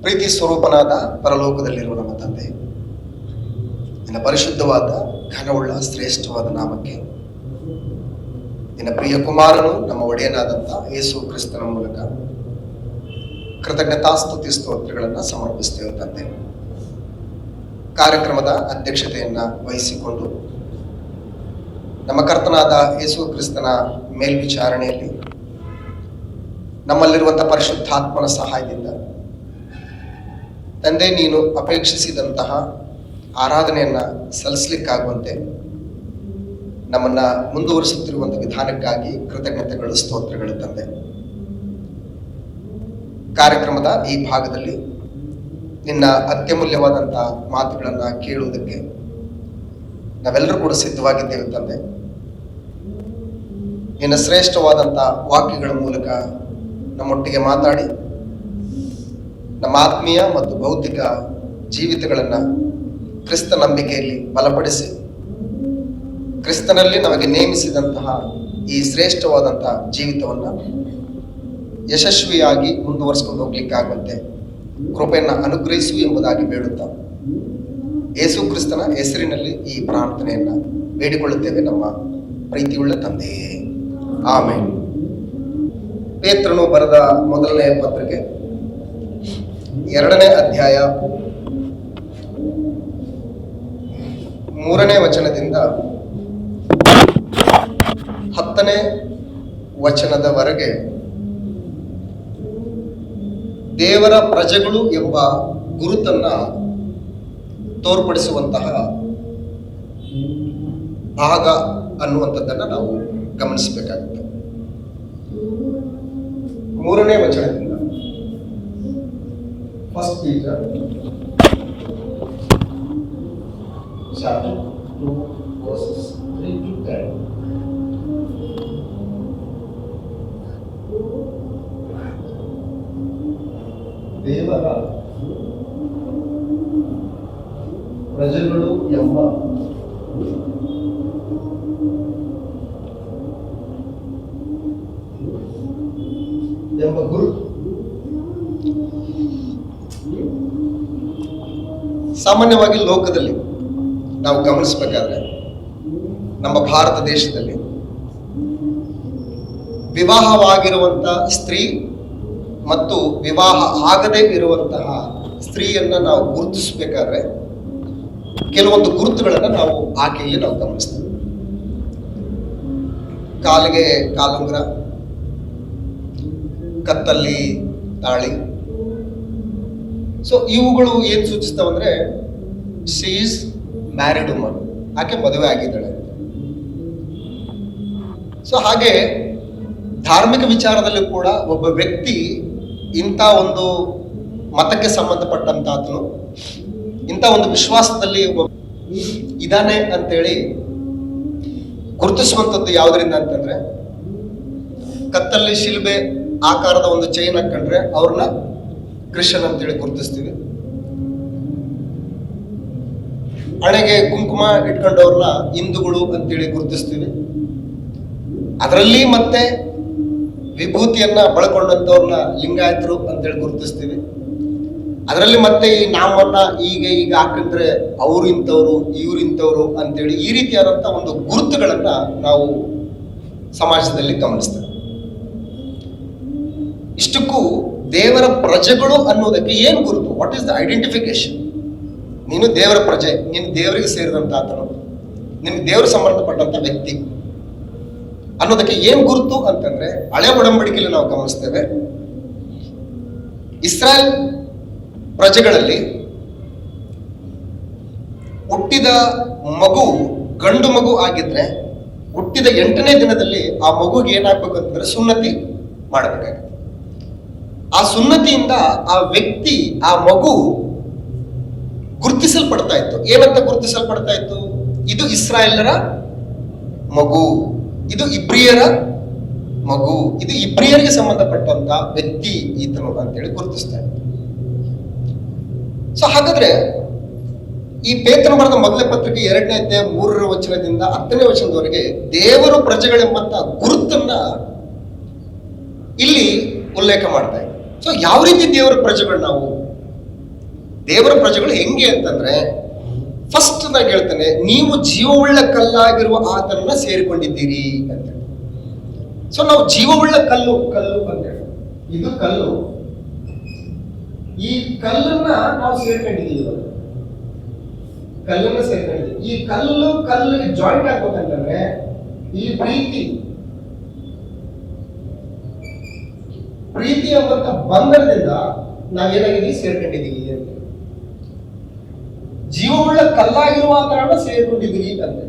ಪ್ರೀತಿ ಸ್ವರೂಪನಾದ ಪರಲೋಕದಲ್ಲಿರುವ ನಮ್ಮ ತಂದೆ, ನಿನ್ನ ಪರಿಶುದ್ಧವಾದ ಘನವುಳ್ಳ ಶ್ರೇಷ್ಠವಾದ ನಾಮಕ್ಕೆ, ನಿನ್ನ ಪ್ರಿಯ ಕುಮಾರನು ನಮ್ಮ ಒಡೆಯನಾದಂಥ ಯೇಸು ಕ್ರಿಸ್ತನ ಮೂಲಕ ಕೃತಜ್ಞತಾಸ್ತುತಿ ಸ್ತೋತ್ರಗಳನ್ನು ಸಮರ್ಪಿಸ್ತೇವೆ ತಂದೆ. ಕಾರ್ಯಕ್ರಮದ ಅಧ್ಯಕ್ಷತೆಯನ್ನು ವಹಿಸಿಕೊಂಡು ನಮ್ಮ ಕರ್ತನಾದ ಯೇಸು ಕ್ರಿಸ್ತನ ಮೇಲ್ವಿಚಾರಣೆಯಲ್ಲಿ ನಮ್ಮಲ್ಲಿರುವಂಥ ಪರಿಶುದ್ಧಾತ್ಮನ ಸಹಾಯದಿಂದ ತಂದೆ, ನೀನು ಅಪೇಕ್ಷಿಸಿದಂತಹ ಆರಾಧನೆಯನ್ನು ಸಲ್ಲಿಸಲಿಕ್ಕಾಗುವಂತೆ ನಮ್ಮನ್ನು ಮುಂದುವರಿಸುತ್ತಿರುವಂಥ ವಿಧಾನಕ್ಕಾಗಿ ಕೃತಜ್ಞತೆಗಳು, ಸ್ತೋತ್ರಗಳು ತಂದೆ. ಕಾರ್ಯಕ್ರಮದ ಈ ಭಾಗದಲ್ಲಿ ನಿನ್ನ ಅತ್ಯಮೂಲ್ಯವಾದಂಥ ಮಾತುಗಳನ್ನು ಕೇಳುವುದಕ್ಕೆ ನಾವೆಲ್ಲರೂ ಕೂಡ ಸಿದ್ಧವಾಗಿದ್ದೇವೆ ತಂದೆ. ನಿನ್ನ ಶ್ರೇಷ್ಠವಾದಂಥ ವಾಕ್ಯಗಳ ಮೂಲಕ ನಮ್ಮೊಟ್ಟಿಗೆ ಮಾತಾಡಿ ನಮ್ಮ ಆತ್ಮೀಯ ಮತ್ತು ಭೌತಿಕ ಜೀವಿತಗಳನ್ನು ಕ್ರಿಸ್ತ ನಂಬಿಕೆಯಲ್ಲಿ ಬಲಪಡಿಸಿ, ಕ್ರಿಸ್ತನಲ್ಲಿ ನಮಗೆ ನೇಮಿಸಿದಂತಹ ಈ ಶ್ರೇಷ್ಠವಾದಂಥ ಜೀವಿತವನ್ನು ಯಶಸ್ವಿಯಾಗಿ ಮುಂದುವರಿಸ್ಕೊಂಡು ಹೋಗ್ಲಿಕ್ಕಾಗುವಂತೆ ಕೃಪೆಯನ್ನು ಅನುಗ್ರಹಿಸು ಎಂಬುದಾಗಿ ಬೇಡುತ್ತಾ ಯೇಸು ಕ್ರಿಸ್ತನ ಹೆಸರಿನಲ್ಲಿ ಈ ಪ್ರಾರ್ಥನೆಯನ್ನು ಬೇಡಿಕೊಳ್ಳುತ್ತೇವೆ ನಮ್ಮ ಪ್ರೀತಿಯುಳ್ಳ ತಂದೆಯೇ, ಆಮೆನ್. ಪೇತ್ರನು ಬರೆದ ಮೊದಲನೇ ಪತ್ರಿಕೆ 2ನೇ ಅಧ್ಯಾಯ 3ನೇ ವಚನದಿಂದ 10ನೇ ವಚನದವರೆಗೆ ದೇವರ ಪ್ರಜೆಗಳು ಎಂಬ ಗುರುತನ್ನ ತೋರ್ಪಡಿಸುವಂತಹ ಭಾಗ ಅನ್ನುವಂಥದ್ದನ್ನು ನಾವು ಗಮನಿಸಬೇಕಾಗುತ್ತೆ. 3ನೇ ವಚನದಿಂದ first Peter chapter 2 verses 3 to 10. ದೇವರ ಪ್ರಜೆಗಳು ಎಂಬ ಗುರುತು ಸಾಮಾನ್ಯವಾಗಿ ಲೋಕದಲ್ಲಿ ನಾವು ಗಮನಿಸಬೇಕಾದ್ರೆ ನಮ್ಮ ಭಾರತ ದೇಶದಲ್ಲಿ ವಿವಾಹವಾಗಿರುವಂತಹ ಸ್ತ್ರೀ ಮತ್ತು ವಿವಾಹ ಆಗದೇ ಇರುವಂತಹ ಸ್ತ್ರೀಯನ್ನ ನಾವು ಗುರುತಿಸಬೇಕಾದ್ರೆ ಕೆಲವೊಂದು ಗುರುತುಗಳನ್ನು ನಾವು ಆಕೆಯಲ್ಲಿ ನಾವು ಗಮನಿಸ್ತೇವೆ. ಕಾಲಿಗೆ ಕಾಲುಂಗುರ, ಕತ್ತಲ್ಲಿ ತಾಳಿ. ಸೊ ಇವುಗಳು ಏನ್ ಸೂಚಿಸ್ತಾವಂದ್ರೆ ಶಿ ಈಸ್ ಮ್ಯಾರಿಡ್ ವುಮನ್, ಆಕೆ ಮದುವೆ ಆಗಿದ್ದಾಳೆ. ಸೊ ಹಾಗೆ ಧಾರ್ಮಿಕ ವಿಚಾರದಲ್ಲಿ ಕೂಡ ಒಬ್ಬ ವ್ಯಕ್ತಿ ಇಂಥ ಒಂದು ಮತಕ್ಕೆ ಸಂಬಂಧಪಟ್ಟಂತ ಆತನು ಇಂಥ ಒಂದು ವಿಶ್ವಾಸದಲ್ಲಿ ಇದಾನೆ ಅಂತೇಳಿ ಗುರುತಿಸುವಂಥದ್ದು ಯಾವುದರಿಂದ ಅಂತಂದ್ರೆ, ಕತ್ತಲ್ಲಿ ಶಿಲ್ಬೆ ಆಕಾರದ ಒಂದು ಚೈನ್ ಹಾಕೊಂಡ್ರೆ ಅವ್ರನ್ನ ಕ್ರಿಶ್ಚಿಯನ್ ಅಂತೇಳಿ ಗುರುತಿಸ್ತೀವಿ. ಹಣೆಗೆ ಕುಂಕುಮ ಇಟ್ಕೊಂಡವ್ರನ್ನ ಹಿಂದೂಗಳು ಅಂತೇಳಿ ಗುರುತಿಸ್ತೀವಿ. ಅದರಲ್ಲಿ ಮತ್ತೆ ವಿಭೂತಿಯನ್ನ ಬಳಕೊಂಡಂತವ್ರನ್ನ ಲಿಂಗಾಯತರು ಅಂತೇಳಿ ಗುರುತಿಸ್ತೀವಿ. ಅದರಲ್ಲಿ ಮತ್ತೆ ಈ ನಾಮನ್ನ ಈಗ ಹಾಕಿದ್ರೆ ಅವ್ರು ಇಂಥವ್ರು ಇವ್ರು ಇಂಥವ್ರು ಅಂತೇಳಿ ಈ ರೀತಿಯಾದಂಥ ಒಂದು ಗುರುತುಗಳನ್ನ ನಾವು ಸಮಾಜದಲ್ಲಿ ಗಮನಿಸ್ತೇವೆ. ಇಷ್ಟಕ್ಕೂ ದೇವರ ಪ್ರಜೆಗಳು ಅನ್ನೋದಕ್ಕೆ ಏನು ಗುರುತು? What is the identification? ನೀನು ದೇವರ ಪ್ರಜೆ, ನೀನು ದೇವರಿಗೆ ಸೇರಿದಂತ ಆತನು, ನಿನ್ಗೆ ದೇವರು ಸಂಬಂಧಪಟ್ಟಂತ ವ್ಯಕ್ತಿ ಅನ್ನೋದಕ್ಕೆ ಏನ್ ಗುರುತು ಅಂತಂದ್ರೆ, ಹಳೆ ಒಡಂಬಡಿಕೆಯಲ್ಲಿ ನಾವು ಗಮನಿಸ್ತೇವೆ, ಇಸ್ರಾಯೇಲ್ ಪ್ರಜೆಗಳಲ್ಲಿ ಹುಟ್ಟಿದ ಮಗು ಗಂಡು ಮಗು ಆಗಿದ್ರೆ ಹುಟ್ಟಿದ 8ನೇ ದಿನದಲ್ಲಿ ಆ ಮಗುಗೆ ಏನಾಗ್ಬೇಕು ಅಂತಂದ್ರೆ ಸುನ್ನತಿ ಮಾಡಬೇಕಾಗುತ್ತೆ. ಆ ಸುನ್ನತಿಯಿಂದ ಆ ವ್ಯಕ್ತಿ, ಆ ಮಗು ಗುರುತಿಸಲ್ಪಡ್ತಾ ಇತ್ತು. ಏನಂತ ಗುರುತಿಸಲ್ಪಡ್ತಾ ಇತ್ತು? ಇದು ಇಸ್ರಾಯೇಲರ ಮಗು, ಇದು ಇಬ್ರಿಯರ ಮಗು, ಇದು ಇಬ್ರಿಯರಿಗೆ ಸಂಬಂಧಪಟ್ಟಂತ ವ್ಯಕ್ತಿ ಈತನು ಅಂತೇಳಿ ಗುರುತಿಸ್ತಾ ಇತ್ತು. ಸೊ ಹಾಗಾದ್ರೆ ಈ ಪೇತ್ರನು ಬರೆದ ಮೊದಲನೇ ಪತ್ರಿಕೆ 2ನೇ ಅಧ್ಯಾಯ 3ರ ವಚನದಿಂದ 10ನೇ ವಚನದವರೆಗೆ ದೇವರು ಪ್ರಜೆಗಳೆಂಬಂತ ಗುರುತನ್ನ ಇಲ್ಲಿ ಉಲ್ಲೇಖ ಮಾಡ್ತಾ ಇದೆ. ಸೊ ಯಾವ ರೀತಿ ದೇವರ ಪ್ರಜೆಗಳು ನಾವು ದೇವರ ಪ್ರಜೆಗಳು ಹೆಂಗೆ ಅಂತಂದ್ರೆ, ಫಸ್ಟ್ ನಾನು ಹೇಳ್ತೇನೆ, ನೀವು ಜೀವವುಳ್ಳ ಕಲ್ಲಾಗಿರುವ ಆತನನ್ನ ಸೇರಿಕೊಂಡಿದ್ದೀರಿ ಅಂತ. ಸೊ ನಾವು ಜೀವವುಳ್ಳ ಕಲ್ಲು ಅಂತ ಹೇಳಿ, ಇದು ಕಲ್ಲು, ಈ ಕಲ್ಲನ್ನ ನಾವು ಸೇರ್ಕೊಂಡಿದ್ದೀವಿ. ಕಲ್ಲನ್ನ ಸೇರ್ಕೊಂಡಿದ್ದೀವಿ. ಈ ಕಲ್ಲಿಗೆ ಜಾಯಿಂಟ್ ಆಗ್ಬೇಕಂತಂದ್ರೆ ಈ ಪ್ರೀತಿ ಎಂಬಂತ ಬಂಧನದಿಂದ ನಾವೇನಾಗಿದ್ದೀವಿ, ಸೇರ್ಕೊಂಡಿದ್ದೀವಿ ಅಂತ. ಜೀವವುಳ್ಳ ಕಲ್ಲಾಗಿರುವ ಆತನನ್ನ ಸೇರ್ಕೊಂಡಿದ್ದೀರಿ ಅಂತ.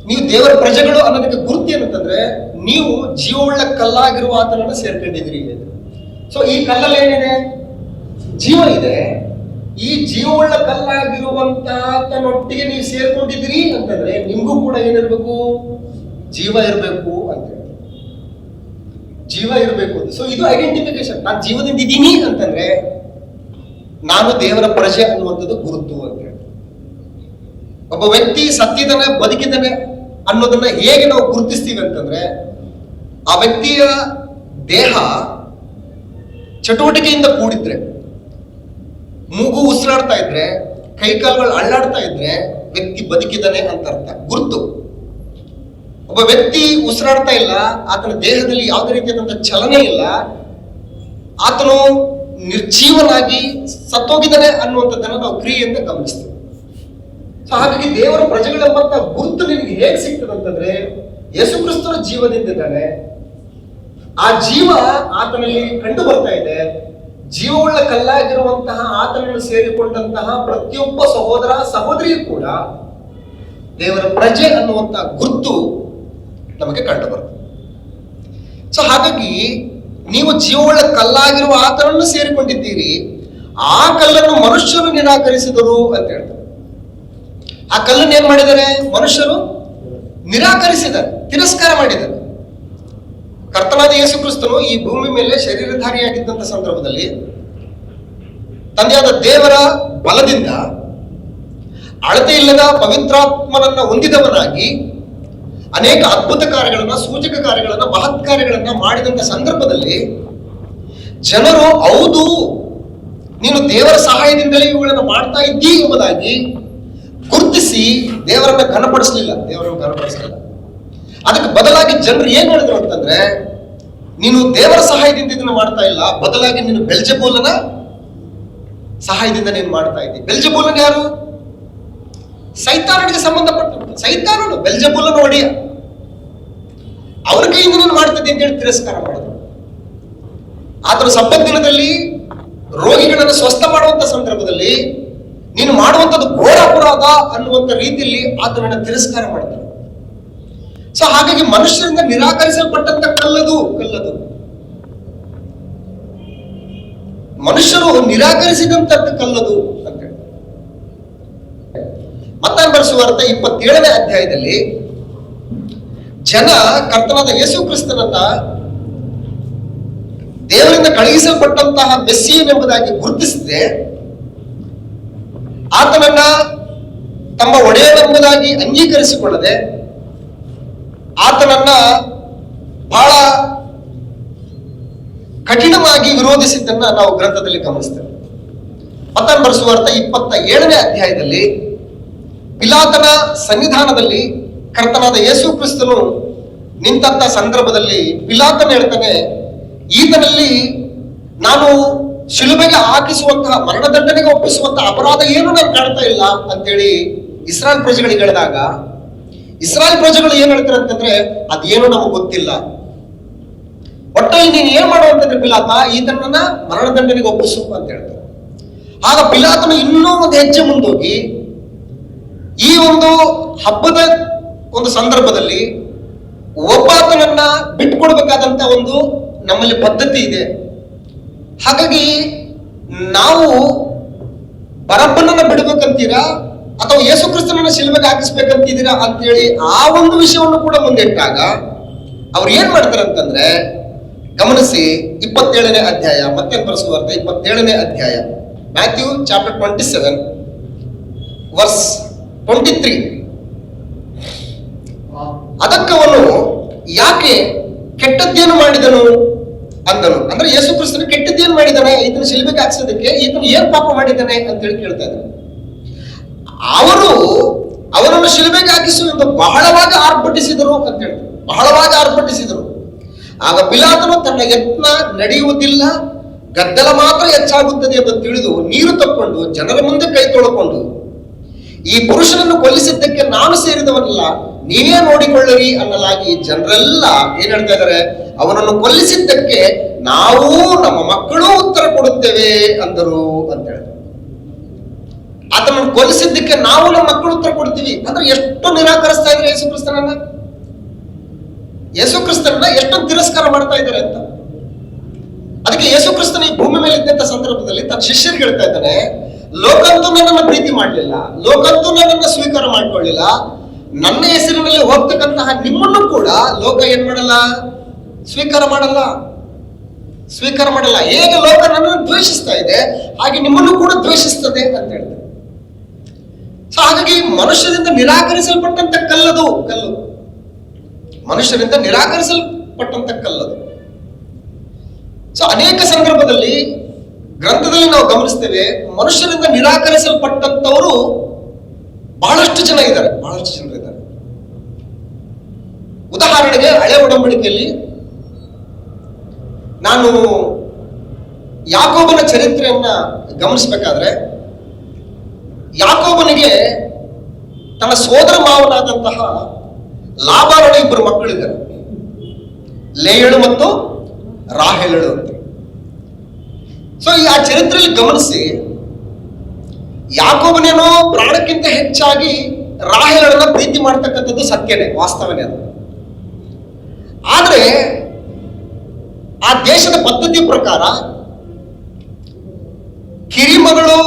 ನೀವು ದೇವರ ಪ್ರಜೆಗಳು ಅನ್ನೋದಕ್ಕೆ ಗುರುತು ಏನಂತಂದ್ರೆ, ನೀವು ಜೀವವುಳ್ಳ ಕಲ್ಲಾಗಿರುವ ಆತನನ್ನ ಸೇರ್ಕೊಂಡಿದ್ದೀರಿ. ಸೊ ಈ ಕಲ್ಲಲ್ಲಿ ಏನಿದೆ? ಜೀವ ಇದೆ. ಈ ಜೀವವುಳ್ಳ ಕಲ್ಲಾಗಿರುವಂತ ಆತನೊಟ್ಟಿಗೆ ನೀವು ಸೇರ್ಕೊಂಡಿದ್ದೀರಿ ಅಂತಂದ್ರೆ ನಿಮ್ಗೂ ಕೂಡ ಏನಿರ್ಬೇಕು? ಜೀವ ಇರಬೇಕು ಅಂತ. ಜೀವ ಇರಬೇಕು. ಸೊ ಇದು ಐಡೆಂಟಿಫಿಕೇಶನ್. ನಾನು ಜೀವದಿಂದ ಇದ್ದೀನಿ ಅಂತಂದ್ರೆ ನಾನು ದೇವರ ಪ್ರಜೆ ಅನ್ನುವಂಥದ್ದು ಗುರುತು ಅಂತ ಹೇಳಿ. ಒಬ್ಬ ವ್ಯಕ್ತಿ ಸತ್ತಿದ್ದಾನೆ ಬದುಕಿದ್ದಾನೆ ಅನ್ನೋದನ್ನ ಹೇಗೆ ನಾವು ಗುರುತಿಸ್ತೀವಿ ಅಂತಂದ್ರೆ, ಆ ವ್ಯಕ್ತಿಯ ದೇಹ ಚಟುವಟಿಕೆಯಿಂದ ಕೂಡಿದ್ರೆ, ಮೂಗು ಉಸಿರಾಡ್ತಾ ಇದ್ರೆ, ಕೈಕಾಲುಗಳು ಅಳ್ಳಾಡ್ತಾ ಇದ್ರೆ ವ್ಯಕ್ತಿ ಬದುಕಿದ್ದಾನೆ ಅಂತ ಅರ್ಥ, ಗುರುತು. ಒಬ್ಬ ವ್ಯಕ್ತಿ ಉಸಿರಾಡ್ತಾ ಇಲ್ಲ, ಆತನ ದೇಹದಲ್ಲಿ ಯಾವುದೇ ರೀತಿಯಾದಂತಹ ಚಲನೆ ಇಲ್ಲ, ಆತನು ನಿರ್ಜೀವನಾಗಿ ಸತ್ತೋಗಿದ್ದಾನೆ ಅನ್ನುವಂಥದ್ದನ್ನು ನಾವು ಕ್ರಿಯೆಯಿಂದ ಗಮನಿಸ್ತೇವೆ. ಸೊ ಹಾಗಾಗಿ ದೇವರ ಪ್ರಜೆಗಳೆಂಬಂತ ಗುರುತು ನಿನಗೆ ಹೇಗೆ ಸಿಗ್ತದೆ ಅಂತಂದ್ರೆ, ಯೇಸು ಕ್ರಿಸ್ತನ ಜೀವದಿಂದಿದ್ದಾನೆ, ಆ ಜೀವ ಆತನಲ್ಲಿ ಕಂಡು ಬರ್ತಾ ಇದೆ. ಜೀವವುಳ್ಳ ಕಲ್ಲಾಗಿರುವಂತಹ ಆತನನ್ನು ಸೇರಿಕೊಂಡಂತಹ ಪ್ರತಿಯೊಬ್ಬ ಸಹೋದರ ಸಹೋದರಿಯೂ ಕೂಡ ದೇವರ ಪ್ರಜೆ ಅನ್ನುವಂತಹ ಗುರುತು ನಮಗೆ ಕಂಡು ಬರ್ತದೆ. ಸೊ ಹಾಗಾಗಿ ನೀವು ಜೀವವುಳ್ಳ ಕಲ್ಲಾಗಿರುವ ಆತನನ್ನು ಸೇರಿಕೊಂಡಿದ್ದೀರಿ. ಆ ಕಲ್ಲನ್ನು ಮನುಷ್ಯರು ನಿರಾಕರಿಸಿದರು ಅಂತ ಹೇಳ್ತಾರೆ. ಆ ಕಲ್ಲನ್ನು ಏನ್ ಮಾಡಿದ್ದಾರೆ? ಮನುಷ್ಯರು ನಿರಾಕರಿಸಿದ್ದಾರೆ, ತಿರಸ್ಕಾರ ಮಾಡಿದ್ದಾರೆ. ಕರ್ತನಾದ ಯೇಸು ಕ್ರಿಸ್ತನು ಈ ಭೂಮಿ ಮೇಲೆ ಶರೀರಧಾರಿಯಾಗಿದ್ದಂತ ಸಂದರ್ಭದಲ್ಲಿ ತಂದೆಯಾದ ದೇವರ ಬಲದಿಂದ ಅಳತೆ ಇಲ್ಲದ ಪವಿತ್ರಾತ್ಮನನ್ನ ಹೊಂದಿದವನಾಗಿ ಅನೇಕ ಅದ್ಭುತ ಕಾರ್ಯಗಳನ್ನ, ಸೂಚಕ ಕಾರ್ಯಗಳನ್ನ, ಮಹತ್ ಕಾರ್ಯಗಳನ್ನ ಮಾಡಿದಂತ ಸಂದರ್ಭದಲ್ಲಿ ಜನರು ಹೌದು ನೀನು ದೇವರ ಸಹಾಯದಿಂದಲೇ ಇವುಗಳನ್ನು ಮಾಡ್ತಾ ಇದ್ದೀ ಎಂಬುದಾಗಿ ಗುರುತಿಸಿ ದೇವರನ್ನ ಘನಪಡಿಸಲಿಲ್ಲ. ಅದಕ್ಕೆ ಬದಲಾಗಿ ಜನರು ಏನ್ ಹೇಳಿದ್ರು ಅಂತಂದ್ರೆ, ನೀನು ದೇವರ ಸಹಾಯದಿಂದ ಇದನ್ನ ಮಾಡ್ತಾ ಇಲ್ಲ, ಬದಲಾಗಿ ನೀನು ಬೆಲ್ಜೆಬೂಲನ ಸಹಾಯದಿಂದ ನೀನು ಮಾಡ್ತಾ ಇದ್ದಿ. ಬೆಲ್ಜೆಬೂಲನ್ ಯಾರು? ಸೈತಾನನಿಗೆ ಸಂಬಂಧಪಟ್ಟಂತ ಸೈತಾನನು, ಬೆಲ್ಜೆಬೂಲನ ಒಡೆಯ. ಅವ್ರ ಕೈಯಿಂದ ನೀನು ಮಾಡ್ತಿದ್ದೆ ಅಂತ ಹೇಳಿ ತಿರಸ್ಕಾರ ಮಾಡಿದ್ರು. ಆತನ ಸಬ್ಬತ್ ದಿನದಲ್ಲಿ ರೋಗಿಗಳನ್ನು ಸ್ವಸ್ಥ ಮಾಡುವಂತ ಸಂದರ್ಭದಲ್ಲಿ ನೀನು ಮಾಡುವಂಥದ್ದು ಘೋರ ಅಪರಾಧ ಅನ್ನುವಂತ ರೀತಿಯಲ್ಲಿ ಆತನನ್ನ ತಿರಸ್ಕಾರ ಮಾಡ್ತಾರೆ. ಸೊ ಹಾಗಾಗಿ ಮನುಷ್ಯರಿಂದ ನಿರಾಕರಿಸಲ್ಪಟ್ಟಂತ ಕಲ್ಲದು ಮನುಷ್ಯರು ನಿರಾಕರಿಸಿದಂತದ್ದು ಕಲ್ಲದು ಅಂತ ಹೇಳಿ. ಮತ್ತಾಯ ಬರೆಸುವಾರ್ತೆ 27ನೇ ಅಧ್ಯಾಯದಲ್ಲಿ ಜನ ಕರ್ತನಾದ ಯೇಸು ಕ್ರಿಸ್ತನನ್ನ ದೇವರಿಂದ ಕಳುಹಿಸಲ್ಪಟ್ಟಂತಹ ಮೆಸ್ಸಿಯನೆಂಬುದಾಗಿ ಗುರುತಿಸದೆ ಆತನನ್ನ ತಮ್ಮ ಒಡೆಯನೆಂಬುದಾಗಿ ಅಂಗೀಕರಿಸಿಕೊಳ್ಳದೆ ಆತನನ್ನ ಬಹಳ ಕಠಿಣವಾಗಿ ವಿರೋಧಿಸಿದ್ದನ್ನ ನಾವು ಗ್ರಂಥದಲ್ಲಿ ಗಮನಿಸ್ತೇವೆ. ಮತ್ತಾಯ ಬರೆಸುವಾರ್ತೆ 27ನೇ ಅಧ್ಯಾಯದಲ್ಲಿ ಪಿಲಾತನ ಸನ್ನಿಧಾನದಲ್ಲಿ ಕರ್ತನಾದ ಯೇಸು ಕ್ರಿಸ್ತನು ನಿಂತ ಸಂದರ್ಭದಲ್ಲಿ ಪಿಲಾತನ ಹೇಳ್ತಾನೆ, ಈತನಲ್ಲಿ ನಾನು ಶಿಲುಬೆಗೆ ಹಾಕಿಸುವಂತಹ ಮರಣದಂಡನೆಗೆ ಒಪ್ಪಿಸುವಂತಹ ಅಪರಾಧ ಏನು ನಾನು ಕಾಣ್ತಾ ಇಲ್ಲ ಅಂತೇಳಿ ಇಸ್ರಾಯೇಲ್ ಪ್ರಜೆಗಳಿಗೆ ಹೇಳಿದಾಗ, ಇಸ್ರಾಯೇಲ್ ಪ್ರಜೆಗಳು ಏನ್ ಹೇಳ್ತಾರೆ ಅಂತಂದ್ರೆ, ಅದೇನು ನಮಗೆ ಗೊತ್ತಿಲ್ಲ, ಒಟ್ಟಲ್ಲಿ ನೀನು ಏನ್ ಮಾಡುವಂತಂದ್ರೆ ಪಿಲಾತ ಈತನನ್ನ ಮರಣದಂಡನೆಗೆ ಒಪ್ಪಿಸು ಅಂತ ಹೇಳ್ತಾರೆ. ಆಗ ಪಿಲಾತನು ಇನ್ನೂ ಒಂದು ಹೆಜ್ಜೆ ಮುಂದೋಗಿ ಈ ಒಂದು ಹಬ್ಬದ ಒಂದು ಸಂದರ್ಭದಲ್ಲಿ ಒಬ್ಬಾತನನ್ನ ಬಿಟ್ಕೊಡ್ಬೇಕಾದಂತ ಒಂದು ನಮ್ಮಲ್ಲಿ ಪದ್ಧತಿ ಇದೆ. ಹಾಗಾಗಿ ನಾವು ಬರಬ್ಬನನ್ನ ಬಿಡ್ಬೇಕಂತೀರಾ ಅಥವಾ ಯೇಸು ಕ್ರಿಸ್ತನನ್ನ ಶಿಲುಬೆಗೆ ಹಾಕಿಸ್ಬೇಕಂತಿದ್ದೀರಾ ಅಂತೇಳಿ ಆ ಒಂದು ವಿಷಯವನ್ನು ಕೂಡ ಮುಂದಿಟ್ಟಾಗ ಅವ್ರು ಏನ್ ಮಾಡ್ತಾರೆ ಅಂತಂದ್ರೆ, ಗಮನಿಸಿ 27ನೇ ಅಧ್ಯಾಯ, ಮತ್ತೆ ಬರೆಸುವಾರ್ತೆ 27ನೇ ಅಧ್ಯಾಯ, ಮ್ಯಾಥ್ಯೂ ಚಾಪ್ಟರ್ 27 ವರ್ಸ್ 23. ಅದಕ್ಕವನು ಯಾಕೆ ಕೆಟ್ಟದ್ದೇನು ಮಾಡಿದನು ಅಂದನು. ಅಂದ್ರೆ ಯೇಸು ಕ್ರಿಸ್ತನು ಕೆಟ್ಟದ್ದೇನು ಏನ್ ಮಾಡಿದ್ದಾನೆ, ಈತನ ಶಿಲ್ಬೆಗೆ ಹಾಕ್ಸೋದಕ್ಕೆ ಈತನು ಏನ್ ಪಾಪ ಮಾಡಿದ್ದಾನೆ ಅಂತ ಹೇಳಿ ಕೇಳ್ತಾ ಇದ್ದಾನೆ. ಅವರು ಅವನನ್ನು ಶಿಲ್ಬೆಗೆ ಹಾಕಿಸುವ ಬಹಳವಾಗಿ ಆರ್ಭಟಿಸಿದರು ಅಂತ ಹೇಳ್ತಾರೆ, ಬಹಳವಾಗಿ ಆರ್ಭಟಿಸಿದರು. ಆಗ ಪಿಲಾತನು ತನ್ನ ಯತ್ನ ನಡೆಯುವುದಿಲ್ಲ, ಗದ್ದಲ ಮಾತ್ರ ಹೆಚ್ಚಾಗುತ್ತದೆ ಎಂದು ತಿಳಿದು ನೀರು ತಕ್ಕೊಂಡು ಜನರ ಮುಂದೆ ಕೈ ತೊಳಕೊಂಡು, ಈ ಪುರುಷನನ್ನು ಕೊಲ್ಲಿಸಿದ್ದಕ್ಕೆ ನಾನು ಸೇರಿದವನಲ್ಲ, ನೀವೇ ನೋಡಿಕೊಳ್ಳಿರಿ ಅನ್ನಲಾಗಿ ಜನರೆಲ್ಲ ಏನ್ ಹೇಳ್ತಾ ಇದ್ದಾರೆ, ಅವನನ್ನು ಕೊಲ್ಲಿಸಿದ್ದಕ್ಕೆ ನಾವು ನಮ್ಮ ಮಕ್ಕಳು ಉತ್ತರ ಕೊಡುತ್ತೇವೆ ಅಂದರು ಅಂತ ಹೇಳಿದ್ರು. ಆತನನ್ನು ಕೊಲ್ಲಿಸಿದ್ದಕ್ಕೆ ನಾವು ನಮ್ಮ ಮಕ್ಕಳು ಉತ್ತರ ಕೊಡ್ತೀವಿ ಅಂದ್ರೆ ಎಷ್ಟು ನಿರಾಕರಿಸ್ತಾ ಇದ್ದಾರೆ ಯೇಸು ಕ್ರಿಸ್ತನನ್ನ, ಯೇಸು ಕ್ರಿಸ್ತನನ್ನ ಎಷ್ಟೊಂದು ತಿರಸ್ಕಾರ ಮಾಡ್ತಾ ಇದ್ದಾರೆ ಅಂತ. ಅದಕ್ಕೆ ಯೇಸು ಕ್ರಿಸ್ತನ ಈ ಭೂಮಿ ಮೇಲೆ ಇದ್ದಂತ ಸಂದರ್ಭದಲ್ಲಿ ತನ್ನ ಶಿಷ್ಯರಿಗೆ ಹೇಳ್ತಾ ಇದ್ದಾನೆ, ಲೋಕಂತೂ ನನ್ನನ್ನು ಪ್ರೀತಿ ಮಾಡಲಿಲ್ಲ, ಲೋಕಂತೂ ನನ್ನನ್ನು ಸ್ವೀಕಾರ ಮಾಡ್ಕೊಳ್ಳಿಲ್ಲ, ನನ್ನ ಹೆಸರಿನಲ್ಲಿ ಹೋಗ್ತಕ್ಕಂತಹ ನಿಮ್ಮನ್ನು ಕೂಡ ಲೋಕ ಏನ್ ಮಾಡಲ್ಲ, ಸ್ವೀಕಾರ ಮಾಡಲ್ಲ, ಸ್ವೀಕಾರ ಮಾಡಲ್ಲ. ಹೇಗೆ ಲೋಕ ನನ್ನನ್ನು ದ್ವೇಷಿಸ್ತಾ ಇದೆ ಹಾಗೆ ನಿಮ್ಮನ್ನು ಕೂಡ ದ್ವೇಷಿಸ್ತದೆ ಅಂತ ಹೇಳ್ತಾರೆ. ಸೊ ಹಾಗಾಗಿ ಮನುಷ್ಯರಿಂದ ನಿರಾಕರಿಸಲ್ಪಟ್ಟಂತ ಕಲ್ಲದು, ಕಲ್ಲು ಮನುಷ್ಯರಿಂದ ನಿರಾಕರಿಸಲ್ಪಟ್ಟಂತ ಕಲ್ಲದು. ಸೊ ಅನೇಕ ಸಂದರ್ಭದಲ್ಲಿ ಗ್ರಂಥದಲ್ಲಿ ನಾವು ಗಮನಿಸ್ತೇವೆ, ಮನುಷ್ಯರಿಂದ ನಿರಾಕರಿಸಲ್ಪಟ್ಟಂತವರು ಬಹಳಷ್ಟು ಜನ ಇದ್ದಾರೆ, ಬಹಳಷ್ಟು ಜನರು ಇದ್ದಾರೆ. ಉದಾಹರಣೆಗೆ ಹಳೆ ಒಡಂಬಡಿಕೆಯಲ್ಲಿ ನಾನು ಯಾಕೋಬನ ಚರಿತ್ರೆಯನ್ನ ಗಮನಿಸಬೇಕಾದ್ರೆ, ಯಾಕೋಬನಿಗೆ ತನ್ನ ಸೋದರ ಮಾವನಾದಂತಹ ಲಾಬಾನನ ಇಬ್ಬರು ಮಕ್ಕಳಿದ್ದಾರೆ, ಲೇಯಳು ಮತ್ತು ರಾಹೇಲಳು ಅಂತ. ಸೊ ಈ ಆ ಚರಿತ್ರೆಯಲ್ಲಿ ಗಮನಿಸಿ, ಯಾಕೋಬನೇನೋ ಪ್ರಾಣಕ್ಕಿಂತ ಹೆಚ್ಚಾಗಿ ರಾಹೇಲಳನ್ನ ಪ್ರೀತಿ ಮಾಡ್ತಕ್ಕಂಥದ್ದು ಸತ್ಯನೇ, ವಾಸ್ತವನೇ ಅದು. ಆದ್ರೆ ಆ ದೇಶದ ಪದ್ಧತಿ ಪ್ರಕಾರ ಕಿರಿಮಗಳು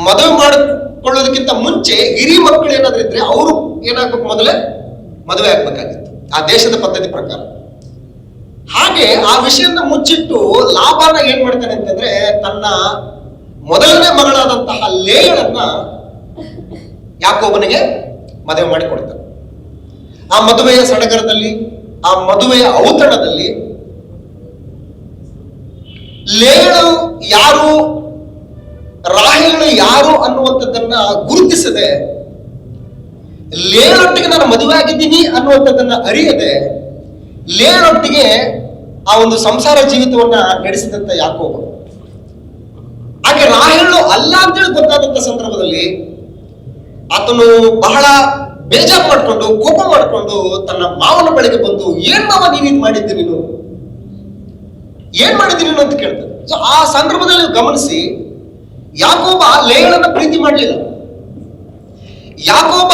ಮದುವೆ ಮಾಡಿಕೊಳ್ಳೋದಕ್ಕಿಂತ ಮುಂಚೆ ಹಿರಿ ಮಕ್ಕಳು ಏನಾದ್ರೂ ಇದ್ರೆ ಅವರು ಏನಾಗಬೇಕು, ಮೊದಲೇ ಮದುವೆ ಆಗ್ಬೇಕಾಗಿತ್ತು ಆ ದೇಶದ ಪದ್ಧತಿ ಪ್ರಕಾರ. ಹಾಗೆ ಆ ವಿಷಯನ ಮುಚ್ಚಿಟ್ಟು ಲಾಬಾನ ಏನ್ ಮಾಡ್ತಾನೆ ಅಂತಂದ್ರೆ, ತನ್ನ ಮೊದಲನೇ ಮಗಳಾದಂತಹ ಲೇಯಳನ್ನ ಯಾಕೋಬನಿಗೆ ಮದುವೆ ಮಾಡಿಕೊಡ್ತಾನೆ. ಆ ಮದುವೆಯ ಸಡಗರದಲ್ಲಿ, ಆ ಮದುವೆಯ ಔತಣದಲ್ಲಿ ಲೇಯಳು ಯಾರು, ರಾಹೇಲಳು ಯಾರು ಅನ್ನುವಂಥದ್ದನ್ನ ಗುರುತಿಸದೆ, ಲೇಯಳೊಟ್ಟಿಗೆ ನಾನು ಮದುವೆ ಆಗಿದ್ದೀನಿ ಅನ್ನುವಂಥದ್ದನ್ನ ಅರಿಯದೆ ಲೇಯಳೊಟ್ಟಿಗೆ ಆ ಒಂದು ಸಂಸಾರ ಜೀವಿತವನ್ನ ನಡೆಸಿದಂತ ಯಾಕೋಬ. ಹಾಗೆ ರಾಹೇಲಳು ಅಲ್ಲ ಅಂತೇಳಿ ಗೊತ್ತಾದಂತ ಸಂದರ್ಭದಲ್ಲಿ ಆತನು ಬಹಳ ಬೇಜಾರು ಮಾಡ್ಕೊಂಡು, ಕೋಪ ಮಾಡ್ಕೊಂಡು ತನ್ನ ಮಾವನ ಬಳಿಗೆ ಬಂದು, ಏನ್ ಮಾವ ನೀನು ಇದು ಮಾಡಿದ್ದೆ, ನೀನು ಏನ್ ಮಾಡಿದ್ದೀನಿ ಅಂತ ಕೇಳ್ತಾರೆ. ಸೊ ಆ ಸಂದರ್ಭದಲ್ಲಿ ಗಮನಿಸಿ, ಯಾಕೋಬ ಲೇಯಳನ್ನ ಪ್ರೀತಿ ಮಾಡಲಿಲ್ಲ. ಯಾಕೋಬ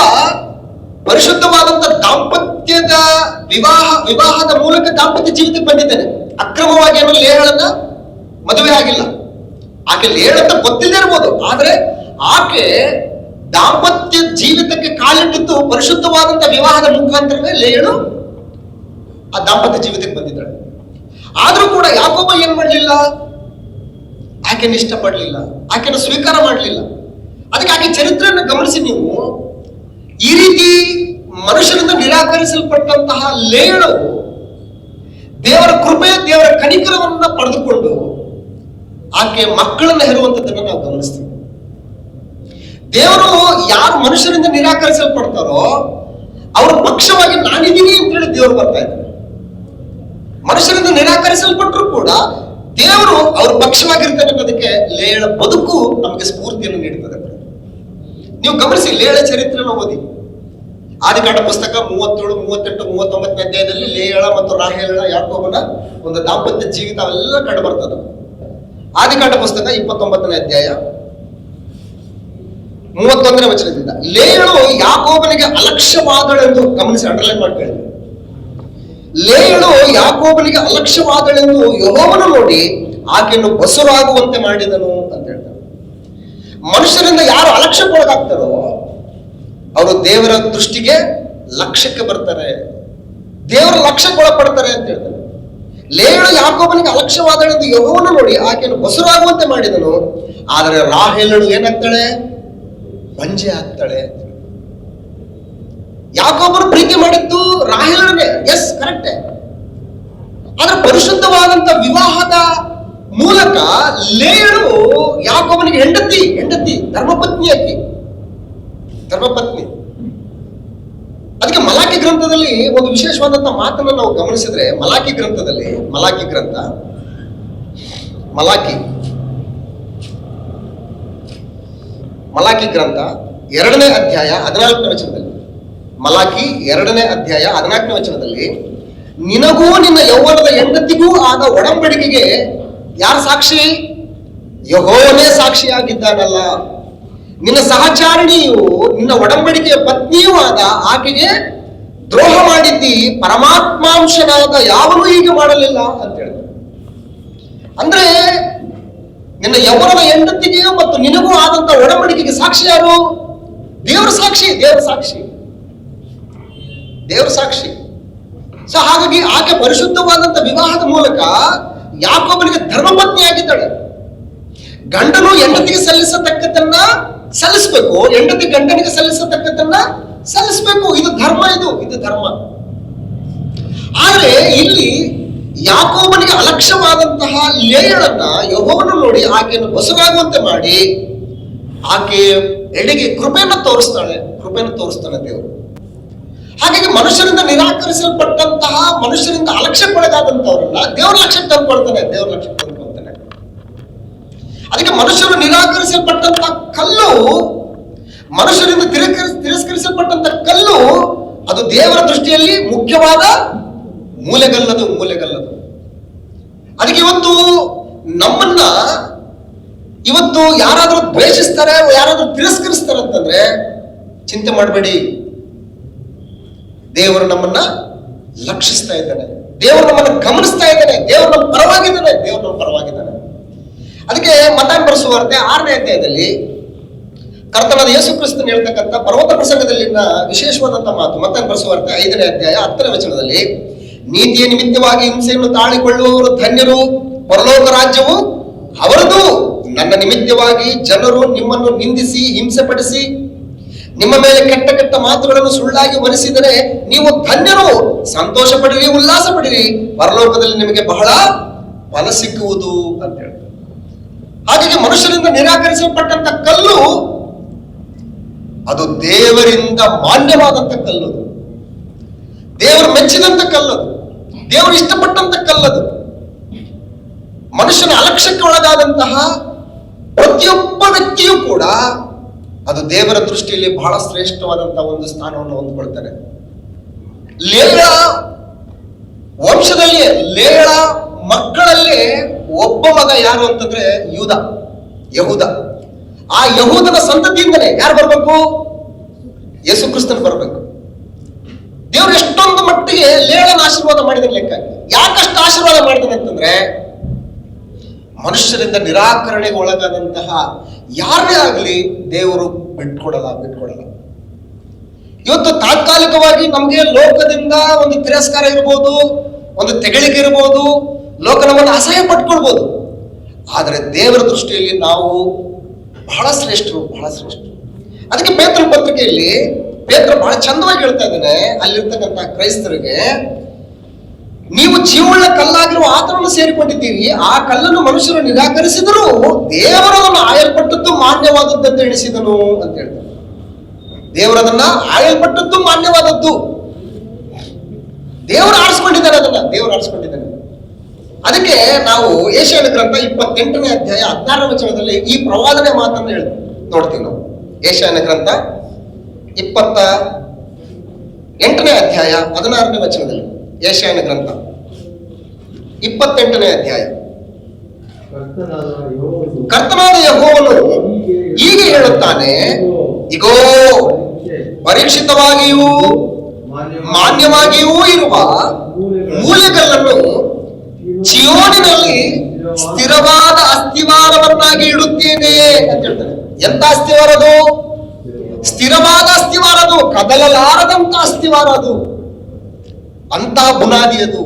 ಪರಿಶುದ್ಧವಾದಂತ ದಾಂಪತ್ಯದ ವಿವಾಹದ ಮೂಲಕ ದಾಂಪತ್ಯ ಜೀವಿತಕ್ಕೆ ಬಂದಿದ್ದಾನೆ. ಅಕ್ರಮವಾಗಿ ಅವನು ಲೇಯಳನ್ನ ಮದುವೆ ಆಗಿಲ್ಲ. ಆಕೆ ಲೇಯಳಂತ ಗೊತ್ತಿಲ್ಲದೆ ಇರ್ಬೋದು, ಆದ್ರೆ ಆಕೆ ದಾಂಪತ್ಯ ಜೀವಿತಕ್ಕೆ ಕಾಲಿಟ್ಟಿದ್ದು ಪರಿಶುದ್ಧವಾದಂತ ವಿವಾಹದ ಮುಖಾಂತರವೇ ಲೇಯಳು ಆ ದಾಂಪತ್ಯ ಜೀವಿತಕ್ಕೆ ಬಂದಿದ್ದಾಳೆ. ಆದ್ರೂ ಕೂಡ ಯಾಕೋಬ ಏನ್ ಮಾಡಲಿಲ್ಲ, ಆಕೆನ ಇಷ್ಟಪಡಲಿಲ್ಲ, ಆಕೆನ ಸ್ವೀಕಾರ ಮಾಡಲಿಲ್ಲ. ಅದಕ್ಕೆ ಆಕೆ ಚರಿತ್ರೆಯನ್ನು ಗಮನಿಸಿ ನೀವು, ಈ ರೀತಿ ಮನುಷ್ಯರಿಂದ ನಿರಾಕರಿಸಲ್ಪಟ್ಟಂತಹ ಲೇಯಳು ದೇವರ ಕೃಪೆ, ದೇವರ ಕನಿಕರವನ್ನ ಪಡೆದುಕೊಂಡು ಆಕೆ ಮಕ್ಕಳನ್ನ ಹೆರುವಂತದ್ದನ್ನ ನಾವು ಗಮನಿಸ್ತೀವಿ. ದೇವರು ಯಾರು ಮನುಷ್ಯರಿಂದ ನಿರಾಕರಿಸಲ್ಪಡ್ತಾರೋ ಅವ್ರ ಪಕ್ಷವಾಗಿ ನಾನಿದ್ದೀನಿ ಅಂತ ಹೇಳಿ ದೇವರು ಬರ್ತಾ ಇದ್ದಾರೆ. ಮನುಷ್ಯರಿಂದ ನಿರಾಕರಿಸಲ್ಪಟ್ಟರು ಕೂಡ ದೇವರು ಅವ್ರ ಪಕ್ಷವಾಗಿರ್ತಾರೆ ಅನ್ನೋದಕ್ಕೆ ಲೇಯಳ ಬದುಕು ನಮಗೆ ಸ್ಫೂರ್ತಿಯನ್ನು ನೀಡುತ್ತದೆ. ನೀವು ಗಮನಿಸಿ, ಲೇಯಳ ಚರಿತ್ರೆಯನ್ನು ಓದಿ. ಆದಿಕಾಂಡ ಪುಸ್ತಕ 37, 38, 39 ಅಧ್ಯಾಯದಲ್ಲಿ ಲೇಯಳ ಮತ್ತು ರಾಹೇಲಳ ಯಾಕೋಬನ ಒಂದು ದಾಂಪತ್ಯ ಜೀವಿತ ಅವೆಲ್ಲ ಕಂಡು ಬರ್ತದೆ. ಆದಿಕಾಂಡ ಪುಸ್ತಕ 29ನೇ ಅಧ್ಯಾಯ 31ನೇ ವಚನದಿಂದ, ಲೇಯಳು ಯಾಕೋಬನಿಗೆ ಅಲಕ್ಷ್ಯವಾದಳೆಂದು, ಗಮನಿಸಿ, ಅಂಡರ್ಲೈನ್ ಮಾಡ್ಕೊಳ್ಳಿ, ಲೇಯಳು ಯಾಕೋಬನಿಗೆ ಅಲಕ್ಷ್ಯವಾದಳೆಂದು ಯೆಹೋವನು ನೋಡಿ ಆಕೆಯನ್ನು ಬಸುರಾಗುವಂತೆ ಮಾಡಿದನು ಅಂತ ಹೇಳ್ತಾರೆ. ಮನುಷ್ಯರಿಂದ ಯಾರು ಅಲಕ್ಷ್ಯಕ್ಕೊಳಗಾಗ್ತಾರೋ ಅವರು ದೇವರ ದೃಷ್ಟಿಗೆ ಲಕ್ಷ್ಯಕ್ಕೆ ಬರ್ತಾರೆ, ದೇವರ ಲಕ್ಷ್ಯಕ್ಕೊಳಪಡ್ತಾರೆ ಅಂತ ಹೇಳ್ತಾರೆ. ಲೇಯಳು ಯಾಕೋಬನಿಗೆ ಅಲಕ್ಷ್ಯವಾದಳೆಂದು ಯೆಹೋವನು ನೋಡಿ ಆಕೆಯನ್ನು ಬಸುರಾಗುವಂತೆ ಮಾಡಿದನು, ಆದರೆ ರಾಹೇಲಳು ಏನಾಗ್ತಾಳೆ, ಬಂಜೆ ಆಗ್ತಾಳೆ. ಯಾಕೋಬನು ಪ್ರೀತಿ ಮಾಡಿದ್ದು ರಾಹೇಲಳನ್ನೇ, ಎಸ್ ಕರೆಕ್ಟೇ. ಆದ್ರೆ ಪರಿಶುದ್ಧವಾದಂತ ವಿವಾಹದ ಮೂಲಕ ಲೇಯಳು ಯಾಕೋಬನಿಗೆ ಹೆಂಡತಿ ಧರ್ಮಪತ್ನಿ ಅದಕ್ಕೆ ಮಲಾಕಿ ಗ್ರಂಥದಲ್ಲಿ ಒಂದು ವಿಶೇಷವಾದಂತ ಮಾತನ್ನು ನಾವು ಗಮನಿಸಿದ್ರೆ, ಮಲಾಕಿ ಗ್ರಂಥ 2ನೇ ಅಧ್ಯಾಯ 14ನೇ ವಚನದಲ್ಲಿ, ಮಲಾಕಿ 2ನೇ ಅಧ್ಯಾಯ 14ನೇ ವಚನದಲ್ಲಿ, ನಿನಗೂ ನಿನ್ನ ಯೌವನದ ಹೆಂಡತಿಗೂ ಆದ ಒಡಂಬಡಿಕೆಗೆ ಯಾರು ಸಾಕ್ಷಿ? ಯೆಹೋವನೇ ಸಾಕ್ಷಿಯಾಗಿದ್ದಾನಲ್ಲ. ನಿನ್ನ ಸಹಚಾರಿಣಿಯು ನಿನ್ನ ಒಡಂಬಡಿಕೆಯ ಪತ್ನಿಯೂ ಆದ ಆಕೆಗೆ ದ್ರೋಹ ಮಾಡಿದ್ದಿ, ಪರಮಾತ್ಮಾಂಶನಾದ ಯಾವನೂ ಹೀಗೆ ಮಾಡಲಿಲ್ಲ ಅಂತ ಹೇಳಿದ್ರು. ಅಂದ್ರೆ ನಿನ್ನ ಯೌವನದ ಹೆಂಡತಿಗೆ ಮತ್ತು ನಿನಗೂ ಆದಂತ ಒಡಂಬಡಿಕೆಗೆ ಸಾಕ್ಷಿ ಯಾರು? ದೇವರ ಸಾಕ್ಷಿ. ಸೊ ಹಾಗಾಗಿ ಆಕೆ ಪರಿಶುದ್ಧವಾದಂತ ವಿವಾಹದ ಮೂಲಕ ಯಾಕೋಬನಿಗೆ ಧರ್ಮಪತ್ನಿ ಆಗಿದ್ದಾಳೆ. ಗಂಡನು ಹೆಂಡತಿಗೆ ಸಲ್ಲಿಸತಕ್ಕದ್ದನ್ನ ಸಲ್ಲಿಸಬೇಕು, ಹೆಂಡತಿ ಗಂಡನಿಗೆ ಸಲ್ಲಿಸತಕ್ಕದ್ದನ್ನ ಸಲ್ಲಿಸಬೇಕು. ಇದು ಧರ್ಮ. ಆದ್ರೆ ಇಲ್ಲಿ ಯಾಕೋಬನಿಗೆ ಅಲಕ್ಷ್ಯವಾದಂತಹ ಲೇಯಳನ್ನ ಯೆಹೋವನು ನೋಡಿ ಆಕೆಯನ್ನು ಬಸರಾಗುವಂತೆ ಮಾಡಿ ಆಕೆ ಎಡೆಗೆ ಕೃಪೆಯನ್ನು ತೋರಿಸ್ತಾನೆ ದೇವರು. ಹಾಗಾಗಿ ಮನುಷ್ಯರಿಂದ ನಿರಾಕರಿಸಲ್ಪಟ್ಟಂತಹ, ಮನುಷ್ಯರಿಂದ ಅಲಕ್ಷ್ಯಕ್ಕೊಳಗಾದಂತವರನ್ನ ದೇವರ ಲಕ್ಷ್ಯಕ್ಕೆ ತಂದುಕೊಳ್ತಾನೆ. ಅದಕ್ಕೆ ಮನುಷ್ಯರು ನಿರಾಕರಿಸಲ್ಪಟ್ಟಂತಹ ಕಲ್ಲು, ಮನುಷ್ಯರಿಂದ ತಿರಸ್ಕರಿಸಲ್ಪಟ್ಟಂತ ಕಲ್ಲು, ಅದು ದೇವರ ದೃಷ್ಟಿಯಲ್ಲಿ ಮುಖ್ಯವಾದ ಮೂಲೆಗಲ್ಲದು. ಅದಕ್ಕೆ ನಮ್ಮನ್ನ ಯಾರಾದ್ರೂ ದ್ವೇಷಿಸ್ತಾರೆ, ಯಾರಾದ್ರೂ ತಿರಸ್ಕರಿಸ್ತಾರೆ ಅಂತಂದ್ರೆ ಚಿಂತೆ ಮಾಡಬೇಡಿ. ದೇವರು ನಮ್ಮನ್ನ ಲಕ್ಷಿಸ್ತಾ ಇದ್ದಾನೆ, ದೇವರು ನಮ್ಮನ್ನು ಗಮನಿಸ್ತಾ ಇದ್ದಾನೆ, ದೇವರು ನಮ್ಮ ಪರವಾಗಿದ್ದಾನೆ. ಅದಕ್ಕೆ ಮತ್ತಾಯನ ಬರೆದ ಸುವಾರ್ತೆ 6ನೇ ಅಧ್ಯಾಯದಲ್ಲಿ ಕರ್ತನಾದ ಯೇಸು ಕ್ರಿಸ್ತನು ಹೇಳ್ತಕ್ಕಂಥ ಪರ್ವತ ಪ್ರಸಂಗದಲ್ಲಿನ ವಿಶೇಷವಾದಂತ ಮಾತು. ಮತ್ತಾಯನ ಬರೆದ ಸುವಾರ್ತೆ 5ನೇ ಅಧ್ಯಾಯ 10ನೇ ವಚನದಲ್ಲಿ, ನೀತಿಯ ನಿಮಿತ್ತವಾಗಿ ಹಿಂಸೆಯನ್ನು ತಾಳಿಕೊಳ್ಳುವವರು ಧನ್ಯರು, ಪರಲೋಕ ರಾಜ್ಯವು ಅವರದು. ನನ್ನ ನಿಮಿತ್ತವಾಗಿ ಜನರು ನಿಮ್ಮನ್ನು ನಿಂದಿಸಿ ಹಿಂಸೆಪಡಿಸಿ ನಿಮ್ಮ ಮೇಲೆ ಕೆಟ್ಟ ಮಾತುಗಳನ್ನು ಸುಳ್ಳಾಗಿ ವರಿಸಿದರೆ ನೀವು ಧನ್ಯರು, ಸಂತೋಷ ಪಡಿರಿ, ಉಲ್ಲಾಸ ಪಡಿರಿ, ಪರಲೋಕದಲ್ಲಿ ನಿಮಗೆ ಬಹಳ ಫಲ ಸಿಕ್ಕುವುದು ಅಂತ ಹೇಳ್ತಾರೆ. ಹಾಗಾಗಿ ಮನುಷ್ಯರಿಂದ ನಿರಾಕರಿಸಲ್ಪಟ್ಟಂತ ಕಲ್ಲು ಅದು ದೇವರಿಂದ ಮಾನ್ಯವಾದಂತ ಕಲ್ಲು, ದೇವರು ಮೆಚ್ಚಿದಂತ ಕಲ್ಲದು, ದೇವರು ಇಷ್ಟಪಟ್ಟಂತ ಕಲ್ಲದು. ಮನುಷ್ಯನ ಅಲಕ್ಷ್ಯಕ್ಕೆ ಒಳಗಾದಂತಹ ಪ್ರತಿಯೊಬ್ಬ ವ್ಯಕ್ತಿಯೂ ಕೂಡ ಅದು ದೇವರ ದೃಷ್ಟಿಯಲ್ಲಿ ಬಹಳ ಶ್ರೇಷ್ಠವಾದಂತಹ ಒಂದು ಸ್ಥಾನವನ್ನು ಹೊಂದ್ಕೊಳ್ತಾನೆ. ಲೇಯಳ ವಂಶದಲ್ಲಿ, ಲೇಯಳ ಮಕ್ಕಳಲ್ಲಿ ಒಬ್ಬ ಮಗ ಯಾರು ಅಂತಂದ್ರೆ ಯಹೂದ. ಆ ಯಹೂದನ ಸಂತತಿಯಿಂದಲೇ ಯಾರು ಬರ್ಬೇಕು? ಯೇಸು ಕ್ರಿಸ್ತನ್ ಬರ್ಬೇಕು. ದೇವರು ಎಷ್ಟೊಂದು ಮಟ್ಟಿಗೆ ಲೇಯಳನ ಆಶೀರ್ವಾದ ಮಾಡಿದ ಲೆಕ್ಕ. ಯಾಕಷ್ಟು ಆಶೀರ್ವಾದ ಮಾಡಿದಾನೆ ಅಂತಂದ್ರೆ, ಮನುಷ್ಯರಿಂದ ನಿರಾಕರಣೆಗೆ ಒಳಗಾದಂತಹ ಯಾರೇ ಆಗಲಿ ದೇವರು ಬಿಟ್ಕೊಡಲ್ಲ. ಇವತ್ತು ತಾತ್ಕಾಲಿಕವಾಗಿ ನಮ್ಗೆ ಲೋಕದಿಂದ ಒಂದು ತಿರಸ್ಕಾರ ಇರ್ಬೋದು, ಒಂದು ತೆಗಳಿಕೆ ಇರ್ಬೋದು, ಲೋಕ ನಮ್ಮನ್ನು ಅಸಹ್ಯ ಪಟ್ಕೊಳ್ಬೋದು. ಆದರೆ ದೇವರ ದೃಷ್ಟಿಯಲ್ಲಿ ನಾವು ಬಹಳ ಶ್ರೇಷ್ಠರು. ಅದಕ್ಕೆ ಪೇತ್ರನ ಪತ್ರಿಕೆಯಲ್ಲಿ ಪೇತ್ರ ಬಹಳ ಚಂದವಾಗಿ ಹೇಳ್ತಾ ಇದ್ದಾನೆ ಅಲ್ಲಿರ್ತಕ್ಕಂಥ ಕ್ರೈಸ್ತರಿಗೆ, ನೀವು ಜೀವವುಳ್ಳ ಕಲ್ಲಾಗಿರುವ ಆತನನ್ನು ಸೇರಿಕೊಂಡಿದ್ದೀರಿ. ಆ ಕಲ್ಲನ್ನು ಮನುಷ್ಯರು ನಿರಾಕರಿಸಿದರೂ ದೇವರದನ್ನು ಆಯಲ್ಪಟ್ಟದ್ದು ಮಾನ್ಯವಾದದ್ದು ಅಂತ ಎಣಿಸಿದನು ಅಂತ ಹೇಳ್ತಾರೆ. ದೇವರದನ್ನ ಆಯಲ್ಪಟ್ಟದ್ದು ಮಾನ್ಯವಾದದ್ದು, ದೇವರು ಆರಿಸ್ಕೊಂಡಿದ್ದಾನೆ. ಅದಕ್ಕೆ ನಾವು ಯೆಶಾಯನ ಗ್ರಂಥ 28ನೇ ಅಧ್ಯಾಯ 16ನೇ ವಚನದಲ್ಲಿ ಈ ಪ್ರವಾದನೆ ಮಾತನ್ನು ನೋಡ್ತೀವಿ ನಾವು. ಯೆಶಾಯನ ಗ್ರಂಥ 28ನೇ ಅಧ್ಯಾಯ 16ನೇ ವಚನದಲ್ಲಿ, ಯೆಶಾಯನ ಗ್ರಂಥ 28ನೇ ಅಧ್ಯಾಯ, ಕರ್ತನಾದ ಯೆಹೋವನು ಹೀಗೆ ಹೇಳುತ್ತಾನೆ, ಇಗೋ ಪರೀಕ್ಷಿತವಾಗಿಯೂ ಮಾನ್ಯವಾಗಿಯೂ ಇರುವ ಮೂಲೆಗಲ್ಲನ್ನು ಚಿಯೋನಿನಲ್ಲಿ ಸ್ಥಿರವಾದ ಅಸ್ಥಿವಾರವನ್ನಾಗಿ ಇಡುತ್ತೇನೆ ಅಂತ ಹೇಳ್ತಾನೆ. ಎಂತ ಅಸ್ಥಿವಾರ ಅದು? ಸ್ಥಿರವಾದ ಅಸ್ಥಿವಾರ ಅದು, ಕದಲಲಾರದಂತ ಅಸ್ಥಿವಾರ ಅದು, ಅಂತ ಬುನಾದಿ ಅದು.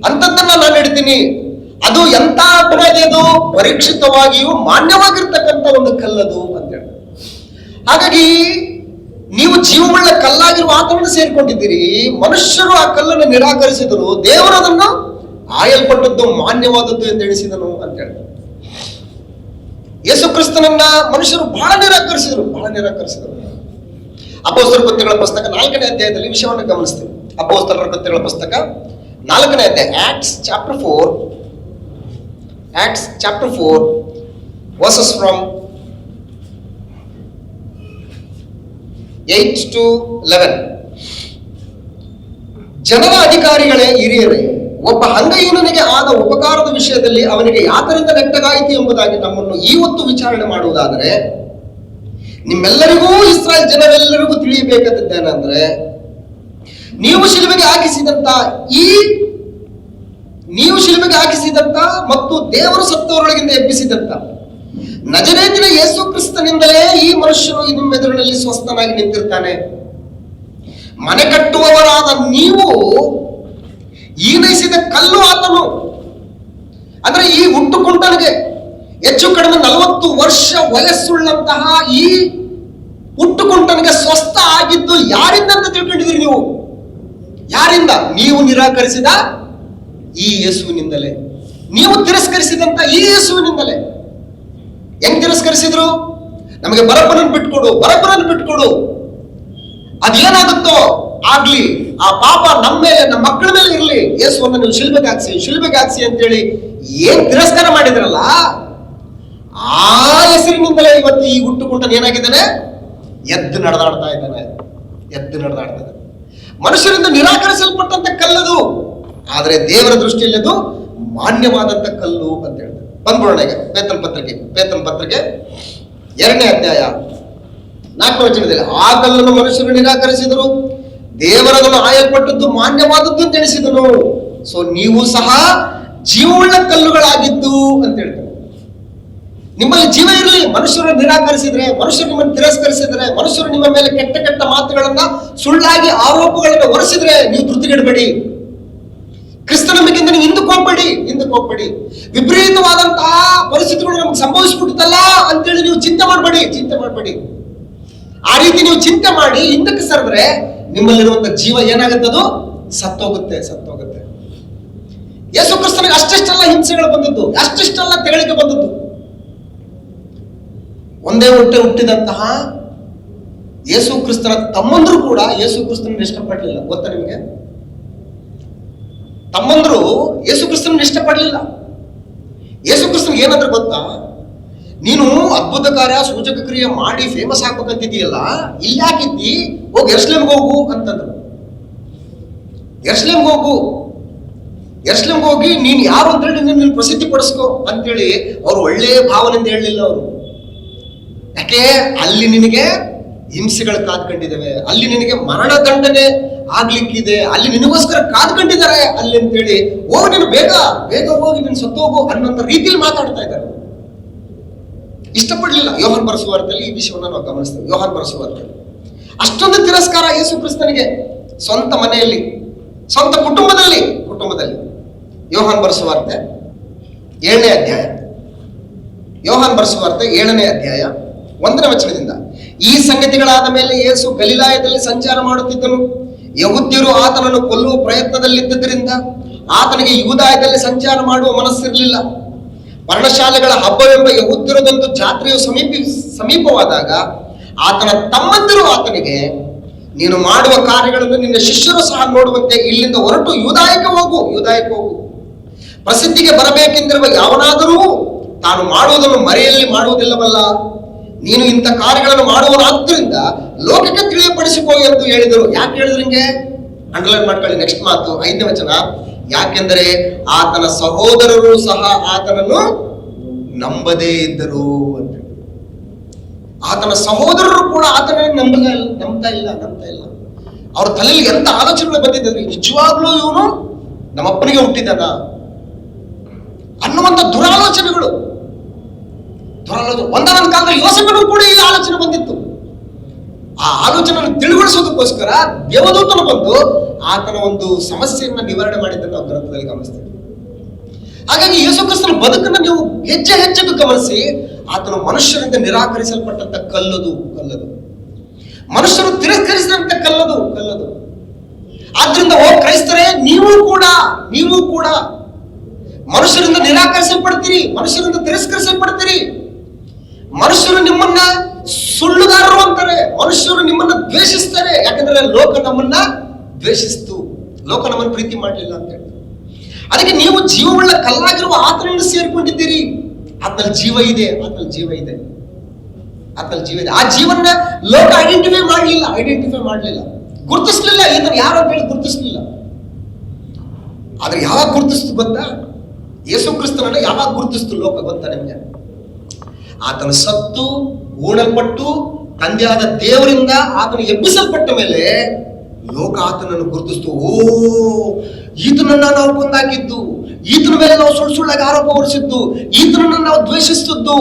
ಅಂತದ್ದನ್ನ ನಾನು ಇಡ್ತೀನಿ. ಅದು ಎಂತ ಬುನಾದಿ? ಅದು ಪರೀಕ್ಷಿತವಾಗಿಯೂ ಮಾನ್ಯವಾಗಿರ್ತಕ್ಕಂಥ ಒಂದು ಕಲ್ಲದು ಅಂತ ಹೇಳಿ. ಹಾಗಾಗಿ ನೀವು ಜೀವವುಳ್ಳ ಕಲ್ಲಾಗಿರುವ ಆತನನ್ನು ಸೇರಿಕೊಂಡಿದ್ದೀರಿ. ಮನುಷ್ಯರು ಆ ಕಲ್ಲನ್ನು ನಿರಾಕರಿಸಿದರು, ದೇವರು ಅದನ್ನು ಆಯಲ್ಪಟ್ಟದ್ದು ಮಾನ್ಯವಾದದ್ದು ಎಂದು ಎಣಿಸಿದನು ಅಂತ ಹೇಳ್ತಾರೆ. ಯೇಸು ಕ್ರಿಸ್ತನನ್ನ ಮನುಷ್ಯರು ಬಹಳ ನಿರಾಕರಿಸಿದರು. ಅಪೊಸ್ತಲರ ಕೃತ್ಯಗಳ ಪುಸ್ತಕ 4ನೇ ಅಧ್ಯಾಯದಲ್ಲಿ ವಿಷಯವನ್ನು ಗಮನಿಸ್ತೀವಿ. ಅಪೊಸ್ತಲರ ಕೃತ್ಯಗಳ ಪುಸ್ತಕ 4ನೇ ಅಧ್ಯಾಯ, acts chapter 4 verses from 8 to 11. ಜನರ ಅಧಿಕಾರಿಗಳೇ, ಹಿರಿಯರೇ, ಒಬ್ಬ ಅಂಗಹೀನನಿಗೆ ಆದ ಉಪಕಾರದ ವಿಷಯದಲ್ಲಿ ಅವನಿಗೆ ಯಾತರಿಂದ ನೆಟ್ಟಗಾಯಿತು ಎಂಬುದಾಗಿ ನಮ್ಮನ್ನು ಇವತ್ತು ವಿಚಾರಣೆ ಮಾಡುವುದಾದರೆ, ನಿಮ್ಮೆಲ್ಲರಿಗೂ ಇಸ್ರಾಯೇಲ್ ಜನರೆಲ್ಲರಿಗೂ ತಿಳಿಯಬೇಕಾದದ್ದೇನೆಂದ್ರೆ, ನೀವು ಶಿಲುಬೆಗೆ ಹಾಕಿಸಿದಂತ ಮತ್ತು ದೇವರು ಸತ್ತವರೊಳಗಿಂದ ಎಬ್ಬಿಸಿದಂತ ನಜರೇತಿನ ಯೇಸು ಕ್ರಿಸ್ತನಿಂದಲೇ ಈ ಮನುಷ್ಯನು ನಿಮ್ಮೆದುರಿನಲ್ಲಿ ಸ್ವಸ್ಥನಾಗಿ ನಿಂತಿರ್ತಾನೆ. ಮನೆ ಕಟ್ಟುವವರಾದ ನೀವು ಈನೈಸಿದ ಕಲ್ಲು ಆತನು. ಅಂದ್ರೆ ಈ ಹುಟ್ಟುಕೊಂಡನಿಗೆ ಹೆಚ್ಚು ಕಡಿಮೆ 40 ವರ್ಷ ವಯಸ್ಸುಳ್ಳಂತಹ ಈ ಹುಟ್ಟುಕೊಂಡನಿಗೆ ಸ್ವಸ್ಥ ಆಗಿದ್ದು ಯಾರಿಂದ ಅಂತ ತಿಳ್ಕೊಂಡಿದ್ರಿ ನೀವು? ಯಾರಿಂದ? ನೀವು ನಿರಾಕರಿಸಿದ ಈ ಯೇಸುವಿನಿಂದಲೇ, ನೀವು ತಿರಸ್ಕರಿಸಿದಂತ ಈ ಯೇಸುವಿನಿಂದಲೇ. ಹೆಂಗ್ ತಿರಸ್ಕರಿಸಿದ್ರು? ನಮಗೆ ಬರಬ್ಬನನ್ನು ಬಿಟ್ಕೊಡು, ಅದೇನಾಗುತ್ತೋ ಆಗ್ಲಿ, ಆ ಪಾಪ ನಮ್ಮ ಮೇಲೆ, ನಮ್ಮ ಮಕ್ಕಳ ಮೇಲೆ ಇರಲಿ, ಯೇಸುವನ್ನು ನೀವು ಶಿಲ್ಬೆಗೆ ಹಾಕ್ಸಿ ಅಂತೇಳಿ ಏನ್ ತಿರಸ್ಕಾರ ಮಾಡಿದ್ರಲ್ಲ, ಆ ಹೆಸರಿನಿಂದಲೇ ಇವತ್ತು ಈ ಹುಟ್ಟುಕೊಂಡನು ಏನಾಗಿದ್ದಾನೆ? ಎದ್ದು ನಡೆದಾಡ್ತಾ ಇದ್ದಾನೆ. ಮನುಷ್ಯರಿಂದ ನಿರಾಕರಿಸಲ್ಪಟ್ಟಂತ ಕಲ್ಲದು, ಆದ್ರೆ ದೇವರ ದೃಷ್ಟಿಯಲ್ಲಿ ಅದು ಮಾನ್ಯವಾದಂತ ಕಲ್ಲು ಅಂತ ಹೇಳ್ತಾರೆ. ಬಂದ್ಬಿಡೋಣ ಈಗ ಪೇತ್ರನ ಪತ್ರಿಕೆ 2ನೇ ಅಧ್ಯಾಯ 4ನೇ ವಚನದಲ್ಲಿ, ಆ ಕಲ್ಲನ್ನು ಮನುಷ್ಯರು ನಿರಾಕರಿಸಿದರು, ದೇವರನ್ನು ಆಯಲ್ಪಟ್ಟದ್ದು ಮಾನ್ಯವಾದದ್ದು ಅಂತ ಎಣಿಸಿದನು. ಸೊ ನೀವು ಸಹ ಜೀವವುಳ್ಳ ಕಲ್ಲುಗಳಾಗಿದ್ದು ಅಂತ ಹೇಳ್ತಾರೆ. ನಿಮ್ಮಲ್ಲಿ ಜೀವ ಇರಲಿ. ಮನುಷ್ಯರು ನಿರಾಕರಿಸಿದ್ರೆ, ಮನುಷ್ಯರು ನಿಮ್ಮನ್ನು ತಿರಸ್ಕರಿಸಿದ್ರೆ, ಮನುಷ್ಯರು ನಿಮ್ಮ ಮೇಲೆ ಕೆಟ್ಟ ಮಾತುಗಳನ್ನ, ಸುಳ್ಳಾಗಿ ಆರೋಪಗಳನ್ನ ಹೊರಿಸಿದ್ರೆ ನೀವು ಧೃತಿಗೆಡಬೇಡಿ. ಕ್ರಿಸ್ತನಂಬಿಕೆಯಿಂದ ನೀವು ಹಿಂದಕ್ಕೆ ಹೋಗ್ಬೇಡಿ. ವಿಪರೀತವಾದಂತಹ ಪರಿಸ್ಥಿತಿಗಳು ನಮ್ಗೆ ಸಂಭವಿಸ್ಬಿಡುತ್ತಲ್ಲ ಅಂತೇಳಿ ನೀವು ಚಿಂತೆ ಮಾಡಬೇಡಿ. ಆ ರೀತಿ ನೀವು ಚಿಂತೆ ಮಾಡಿ ಹಿಂದಕ್ಕೆ ಸರಿದ್ರೆ ನಿಮ್ಮಲ್ಲಿರುವಂತಹ ಜೀವ ಏನಾಗುತ್ತದು? ಸತ್ತೋಗುತ್ತೆ. ಯೇಸು ಕ್ರಿಸ್ತನಿಗೆ ಅಷ್ಟೆಷ್ಟೆಲ್ಲ ಹಿಂಸೆಗಳು ಬಂದದ್ದು, ಅಷ್ಟೆಷ್ಟೆಲ್ಲ ತೆಗಳಿಕೆ ಬಂದದ್ದು. ಒಂದೇ ಹೊಟ್ಟೆ ಹುಟ್ಟಿದಂತಹ ಯೇಸು ಕ್ರಿಸ್ತನ ತಮ್ಮಂದ್ರು ಕೂಡ ಯೇಸು ಕ್ರಿಸ್ತನ ಇಷ್ಟಪಡಲಿಲ್ಲ. ಗೊತ್ತಾ ನಿಮಗೆ? ತಮ್ಮಂದ್ರು ಯೇಸು ಕ್ರಿಸ್ತನ ಇಷ್ಟಪಡಲಿಲ್ಲ. ಯೇಸು ಕ್ರಿಸ್ತನ್ ಏನಂದ್ರೆ ಗೊತ್ತಾ? ನೀನು ಅದ್ಭುತ ಕಾರ್ಯ, ಸೂಚಕ ಕ್ರಿಯೆ ಮಾಡಿ ಫೇಮಸ್ ಆಗ್ಬೇಕಂತಿದೀಯಲ್ಲ, ಇಲ್ಲಿ ಯಾಕಿದ್ದಿ? ಹೋಗಿ ಯೆರೂಸಲೇಮ್ಗೆ ಹೋಗು ಅಂತಂದ್ರು. ಯೆರೂಸಲೇಮ್ಗೆ ಹೋಗಿ ನೀನ್ ಯಾರು ಅಂತ ಹೇಳಿ ನೀನು ಪ್ರಸಿದ್ಧಿ ಪಡಿಸ್ಕೋ ಅಂತೇಳಿ ಅವ್ರು ಒಳ್ಳೆ ಭಾವನೆಯಿಂದ ಹೇಳಲಿಲ್ಲ. ಅವರು ಯಾಕೆ? ಅಲ್ಲಿ ನಿನಗೆ ಹಿಂಸೆಗಳು ಕಾದ್ಕೊಂಡಿದ್ದಾವೆ, ಅಲ್ಲಿ ನಿನಗೆ ಮರಣ ದಂಡನೆ ಆಗ್ಲಿಕ್ಕಿದೆ, ಅಲ್ಲಿ ನಿನಗೋಸ್ಕರ ಕಾದ್ಕೊಂಡಿದ್ದಾರೆ ಅಲ್ಲಿ ಅಂತೇಳಿ, ಹೋಗಿ ನೀನು ಬೇಗ ಹೋಗಿ ನೀನು ಸತ್ತೋಗು ಅನ್ನೋಂಥ ರೀತಿಯಲ್ಲಿ ಮಾತಾಡ್ತಾ ಇದ್ದಾರೆ. ಇಷ್ಟಪಡಲಿಲ್ಲ. ಯೋಹಾನ್ ಬರೆದ ಸುವಾರ್ತೆಯಲ್ಲಿ ಈ ವಿಷಯವನ್ನು ನಾವು ಗಮನಿಸ್ತೇವೆ. ಯೋಹಾನ್ ಬರೆದ ಸುವಾರ್ತೆಯಲ್ಲಿ ಅಷ್ಟೊಂದು ತಿರಸ್ಕಾರ ಯೇಸು ಕ್ರಿಸ್ತನಿಗೆ, ಸ್ವಂತ ಮನೆಯಲ್ಲಿ, ಸ್ವಂತ ಕುಟುಂಬದಲ್ಲಿ. ಯೋಹಾನ್ ಬರೆದ ಸುವಾರ್ತೆ 7ನೇ ಅಧ್ಯಾಯ, 1ನೇ ವಚನದಿಂದ, ಈ ಸಂಗತಿಗಳಾದ ಮೇಲೆ ಯೇಸು ಗಲಿಲಾಯದಲ್ಲಿ ಸಂಚಾರ ಮಾಡುತ್ತಿದ್ದನು. ಯಹೂದ್ಯರು ಆತನನ್ನು ಕೊಲ್ಲುವ ಪ್ರಯತ್ನದಲ್ಲಿದ್ದರಿಂದ ಆತನಿಗೆ ಯೂದಾಯದಲ್ಲಿ ಸಂಚಾರ ಮಾಡುವ ಮನಸ್ಸಿರಲಿಲ್ಲ. ಪರ್ಣಶಾಲೆಗಳ ಹಬ್ಬವೆಂಬ ಯಹೂದ್ಯರದೊಂದು ಜಾತ್ರೆಯು ಸಮೀಪವಾದಾಗ ಆತನ ತಮ್ಮಂದಿರು ಆತನಿಗೆ, ನೀನು ಮಾಡುವ ಕಾರ್ಯಗಳನ್ನು ನಿನ್ನ ಶಿಷ್ಯರು ಸಹ ನೋಡುವಂತೆ ಇಲ್ಲಿಂದ ಹೊರಟು ಯೂದಾಯಕ್ಕೆ ಹೋಗು. ಪ್ರಸಿದ್ಧಿಗೆ ಬರಬೇಕೆಂದಿರುವ ಯಾವನಾದರೂ ತಾನು ಮಾಡುವುದನ್ನು ಮರೆಯಲ್ಲಿ ಮಾಡುವುದಿಲ್ಲವಲ್ಲ. ನೀನು ಇಂಥ ಕಾರ್ಯಗಳನ್ನು ಮಾಡುವನಾದ್ದರಿಂದ ಲೋಕಕ್ಕೆ ತಿಳಿಯಪಡಿಸಿಕೋ ಎಂದು ಹೇಳಿದರು. ಯಾಕೆ ಹೇಳಿದ್ರು ಹಿಂಗೆ? ಅಂಡರ್ಲೈನ್ ಮಾಡ್ಕೊಳ್ಳಿ. ನೆಕ್ಸ್ಟ್ ಮಾತು 5ನೇ ವಚನ, ಯಾಕೆಂದರೆ ಆತನ ಸಹೋದರರು ಸಹ ಆತನನ್ನು ನಂಬದೇ ಇದ್ದರು ಅಂತ. ಆತನ ಸಹೋದರರು ಕೂಡ ಆತನನ್ನು ನಂಬ್ತಾ ಇಲ್ಲ. ಅವ್ರ ತಲೆಯಲ್ಲಿ ಎಂತ ಆಲೋಚನೆಗಳು ಬಂದಿದ್ದರು? ನಿಜವಾಗ್ಲೂ ಇವನು ನಮ್ಮಪ್ಪನಿಗೆ ಹುಟ್ಟಿದ್ದಾನ ಅನ್ನುವಂಥ ದುರಾಲೋಚನೆಗಳು. ಒಂದೊಂದು ಕಾಲದಲ್ಲಿ ಯೋಸೇಫನು ಕೂಡ ಈ ಆಲೋಚನೆ ಬಂದಿತ್ತು. ಆ ಆಲೋಚನೆಯನ್ನು ತಿಳಿಗೊಳಿಸೋದಕ್ಕೋಸ್ಕರ ದೇವದೂತನು ಬಂದು ಆತನ ಒಂದು ಸಮಸ್ಯೆಯನ್ನ ನಿವಾರಣೆ ಮಾಡಿದ್ದನ್ನು ನಾವು ಗ್ರಂಥದಲ್ಲಿ ಗಮನಿಸ್ತೇವೆ. ಹಾಗಾಗಿ ಯೇಸು ಕ್ರಿಸ್ತನ ಬದುಕನ್ನು ನೀವು ಹೆಜ್ಜೆಗೂ ಗಮನಿಸಿ, ಆತನು ಮನುಷ್ಯರಿಂದ ನಿರಾಕರಿಸಲ್ಪಟ್ಟಂತ ಕಲ್ಲದು. ಮನುಷ್ಯರು ತಿರಸ್ಕರಿಸಿದಂತ ಕಲ್ಲದು. ಆದ್ರಿಂದ ಓ ಕ್ರೈಸ್ತರೇ, ನೀವು ಕೂಡ ಮನುಷ್ಯರಿಂದ ನಿರಾಕರಿಸಲ್ಪಡ್ತೀರಿ, ಮನುಷ್ಯರಿಂದ ತಿರಸ್ಕರಿಸಲ್ಪಡ್ತೀರಿ. ಮನುಷ್ಯರು ನಿಮ್ಮನ್ನ ಸುಳ್ಳುಗಾರರು ಅಂತಾರೆ, ಮನುಷ್ಯರು ನಿಮ್ಮನ್ನ ದ್ವೇಷಿಸ್ತಾರೆ. ಯಾಕಂದ್ರೆ ಲೋಕ ನಮ್ಮನ್ನ ದ್ವೇಷಿಸ್ತು, ಲೋಕ ನಮ್ಮನ್ನು ಪ್ರೀತಿ ಮಾಡಲಿಲ್ಲ ಅಂತ ಹೇಳಿ. ಅದಕ್ಕೆ ನೀವು ಜೀವವುಳ್ಳ ಕಲ್ಲಾಗಿರುವ ಆತನನ್ನು ಸೇರ್ಕೊಂಡಿದ್ದೀರಿ. ಆತನಲ್ಲಿ ಜೀವ ಇದೆ, ಆತನಲ್ಲಿ ಜೀವ ಇದೆ, ಆತನಲ್ಲಿ ಜೀವ ಇದೆ. ಆ ಜೀವನ ಲೋಕ ಐಡೆಂಟಿಫೈ ಮಾಡಲಿಲ್ಲ, ಗುರುತಿಸ್ಲಿಲ್ಲ. ಇದನ್ನು ಯಾರು ಅಂತ ಹೇಳಿ ಗುರುತಿಸ್ಲಿಲ್ಲ. ಆದ್ರೆ ಯಾವಾಗ ಗುರುತಿಸ್ತು ಗೊತ್ತಾ? ಯೇಸು ಕ್ರಿಸ್ತನನ್ನ ಯಾವಾಗ ಗುರುತಿಸ್ತು ಲೋಕ ಗೊತ್ತಾ ನಿಮ್ಗೆ? ಆತನ ಸತ್ತು ಊಣಲ್ಪಟ್ಟು ತಂದೆಯಾದ ದೇವರಿಂದ ಆತನ ಎಬ್ಬಿಸಲ್ಪಟ್ಟ ಮೇಲೆ ಲೋಕ ಆತನನ್ನು ಗುರುತಿಸ್ತು. ಓ, ಈತನನ್ನ ನಾವು ಕೊಂದಾಕಿದ್ದು, ಈತನ ಮೇಲೆ ನಾವು ಸುಳ್ಳಾಗಿ ಆರೋಪ ಹೊರಿಸಿದ್ದು, ಈತನನ್ನ ನಾವು ದ್ವೇಷಿಸಿದ್ದು,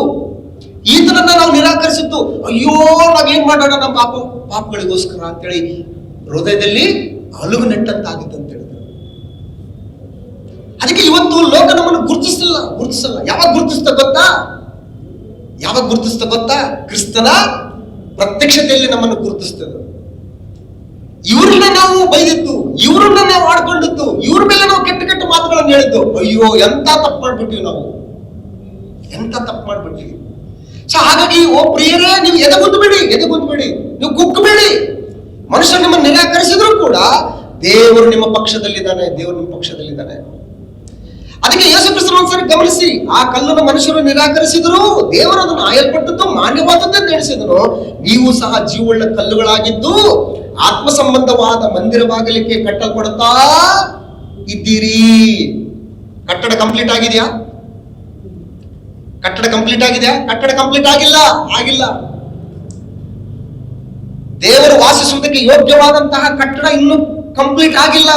ಈತನನ್ನ ನಾವು ನಿರಾಕರಿಸಿದ್ದು. ಅಯ್ಯೋ, ನಾವೇನ್ ಮಾಡೋಣ ನಮ್ಮ ಪಾಪಗಳಿಗೋಸ್ಕರ ಅಂತೇಳಿ ಹೃದಯದಲ್ಲಿ ಅಲುಗು ನೆಟ್ಟಂತಾಗಿತ್ತು ಅಂತ ಹೇಳಿದ್ರು. ಅದಕ್ಕೆ ಇವತ್ತು ಲೋಕ ನಮ್ಮನ್ನು ಗುರುತಿಸಲ್ಲ. ಯಾವಾಗ ಗುರುತಿಸ್ತ ಗೊತ್ತಾ? ಕ್ರಿಸ್ತನ ಪ್ರತ್ಯಕ್ಷತೆಯಲ್ಲಿ ನಮ್ಮನ್ನು ಗುರುತಿಸ್ತದೆ. ಇವ್ರನ್ನ ನಾವು ಬೈದಿದ್ದು, ಇವ್ರನ್ನ ನಾವು ಆಡ್ಕೊಂಡಿದ್ದು, ಇವ್ರ ಮೇಲೆ ನಾವು ಕೆಟ್ಟ ಕೆಟ್ಟ ಮಾತುಗಳನ್ನು ಹೇಳಿದ್ದು. ಅಯ್ಯೋ, ಎಂತ ತಪ್ಪು ಮಾಡ್ಬಿಟ್ಟಿವಿ ನಾವು, ಎಂತ ತಪ್ಪು ಮಾಡ್ಬಿಟ್ಟಿವಿ. ಸೊ ಹಾಗಾಗಿ ಓ ಪ್ರಿಯರೇ, ನೀವು ಎದೆಗುಂದ್ಬೇಡಿ, ನೀವು ಕುಕ್ಕಬೇಡಿ. ಮನುಷ್ಯ ನಿಮ್ಮನ್ನು ನಿರಾಕರಿಸಿದ್ರು ಕೂಡ ದೇವರು ನಿಮ್ಮ ಪಕ್ಷದಲ್ಲಿದ್ದಾನೆ. ಅದಕ್ಕೆ ಯೇಸು ಕ್ರಿಸ್ತನ ಒಂದ್ಸರಿ ಗಮನಿಸಿ, ಆ ಕಲ್ಲನ್ನು ಮನುಷ್ಯರು ನಿರಾಕರಿಸಿದ್ರು, ದೇವರು ಅದನ್ನು ಆಯಲ್ಪಟ್ಟದ್ದು ಮಾನ್ಯವಾದದ್ದು ಅಂತ ಎಣಿಸಿದನು. ನೀವು ಸಹ ಜೀವವುಳ್ಳ ಕಲ್ಲುಗಳಾಗಿದ್ದು ಆತ್ಮ ಸಂಬಂಧವಾದ ಮಂದಿರವಾಗಲಿಕ್ಕೆ ಕಟ್ಟಲ್ಪಡುತ್ತಾ ಇದ್ದೀರಿ. ಕಟ್ಟಡ ಕಂಪ್ಲೀಟ್ ಆಗಿದೆಯಾ? ಕಟ್ಟಡ ಕಂಪ್ಲೀಟ್ ಆಗಿಲ್ಲ. ದೇವರು ವಾಸಿಸುವುದಕ್ಕೆ ಯೋಗ್ಯವಾದಂತಹ ಕಟ್ಟಡ ಇನ್ನೂ ಕಂಪ್ಲೀಟ್ ಆಗಿಲ್ಲ.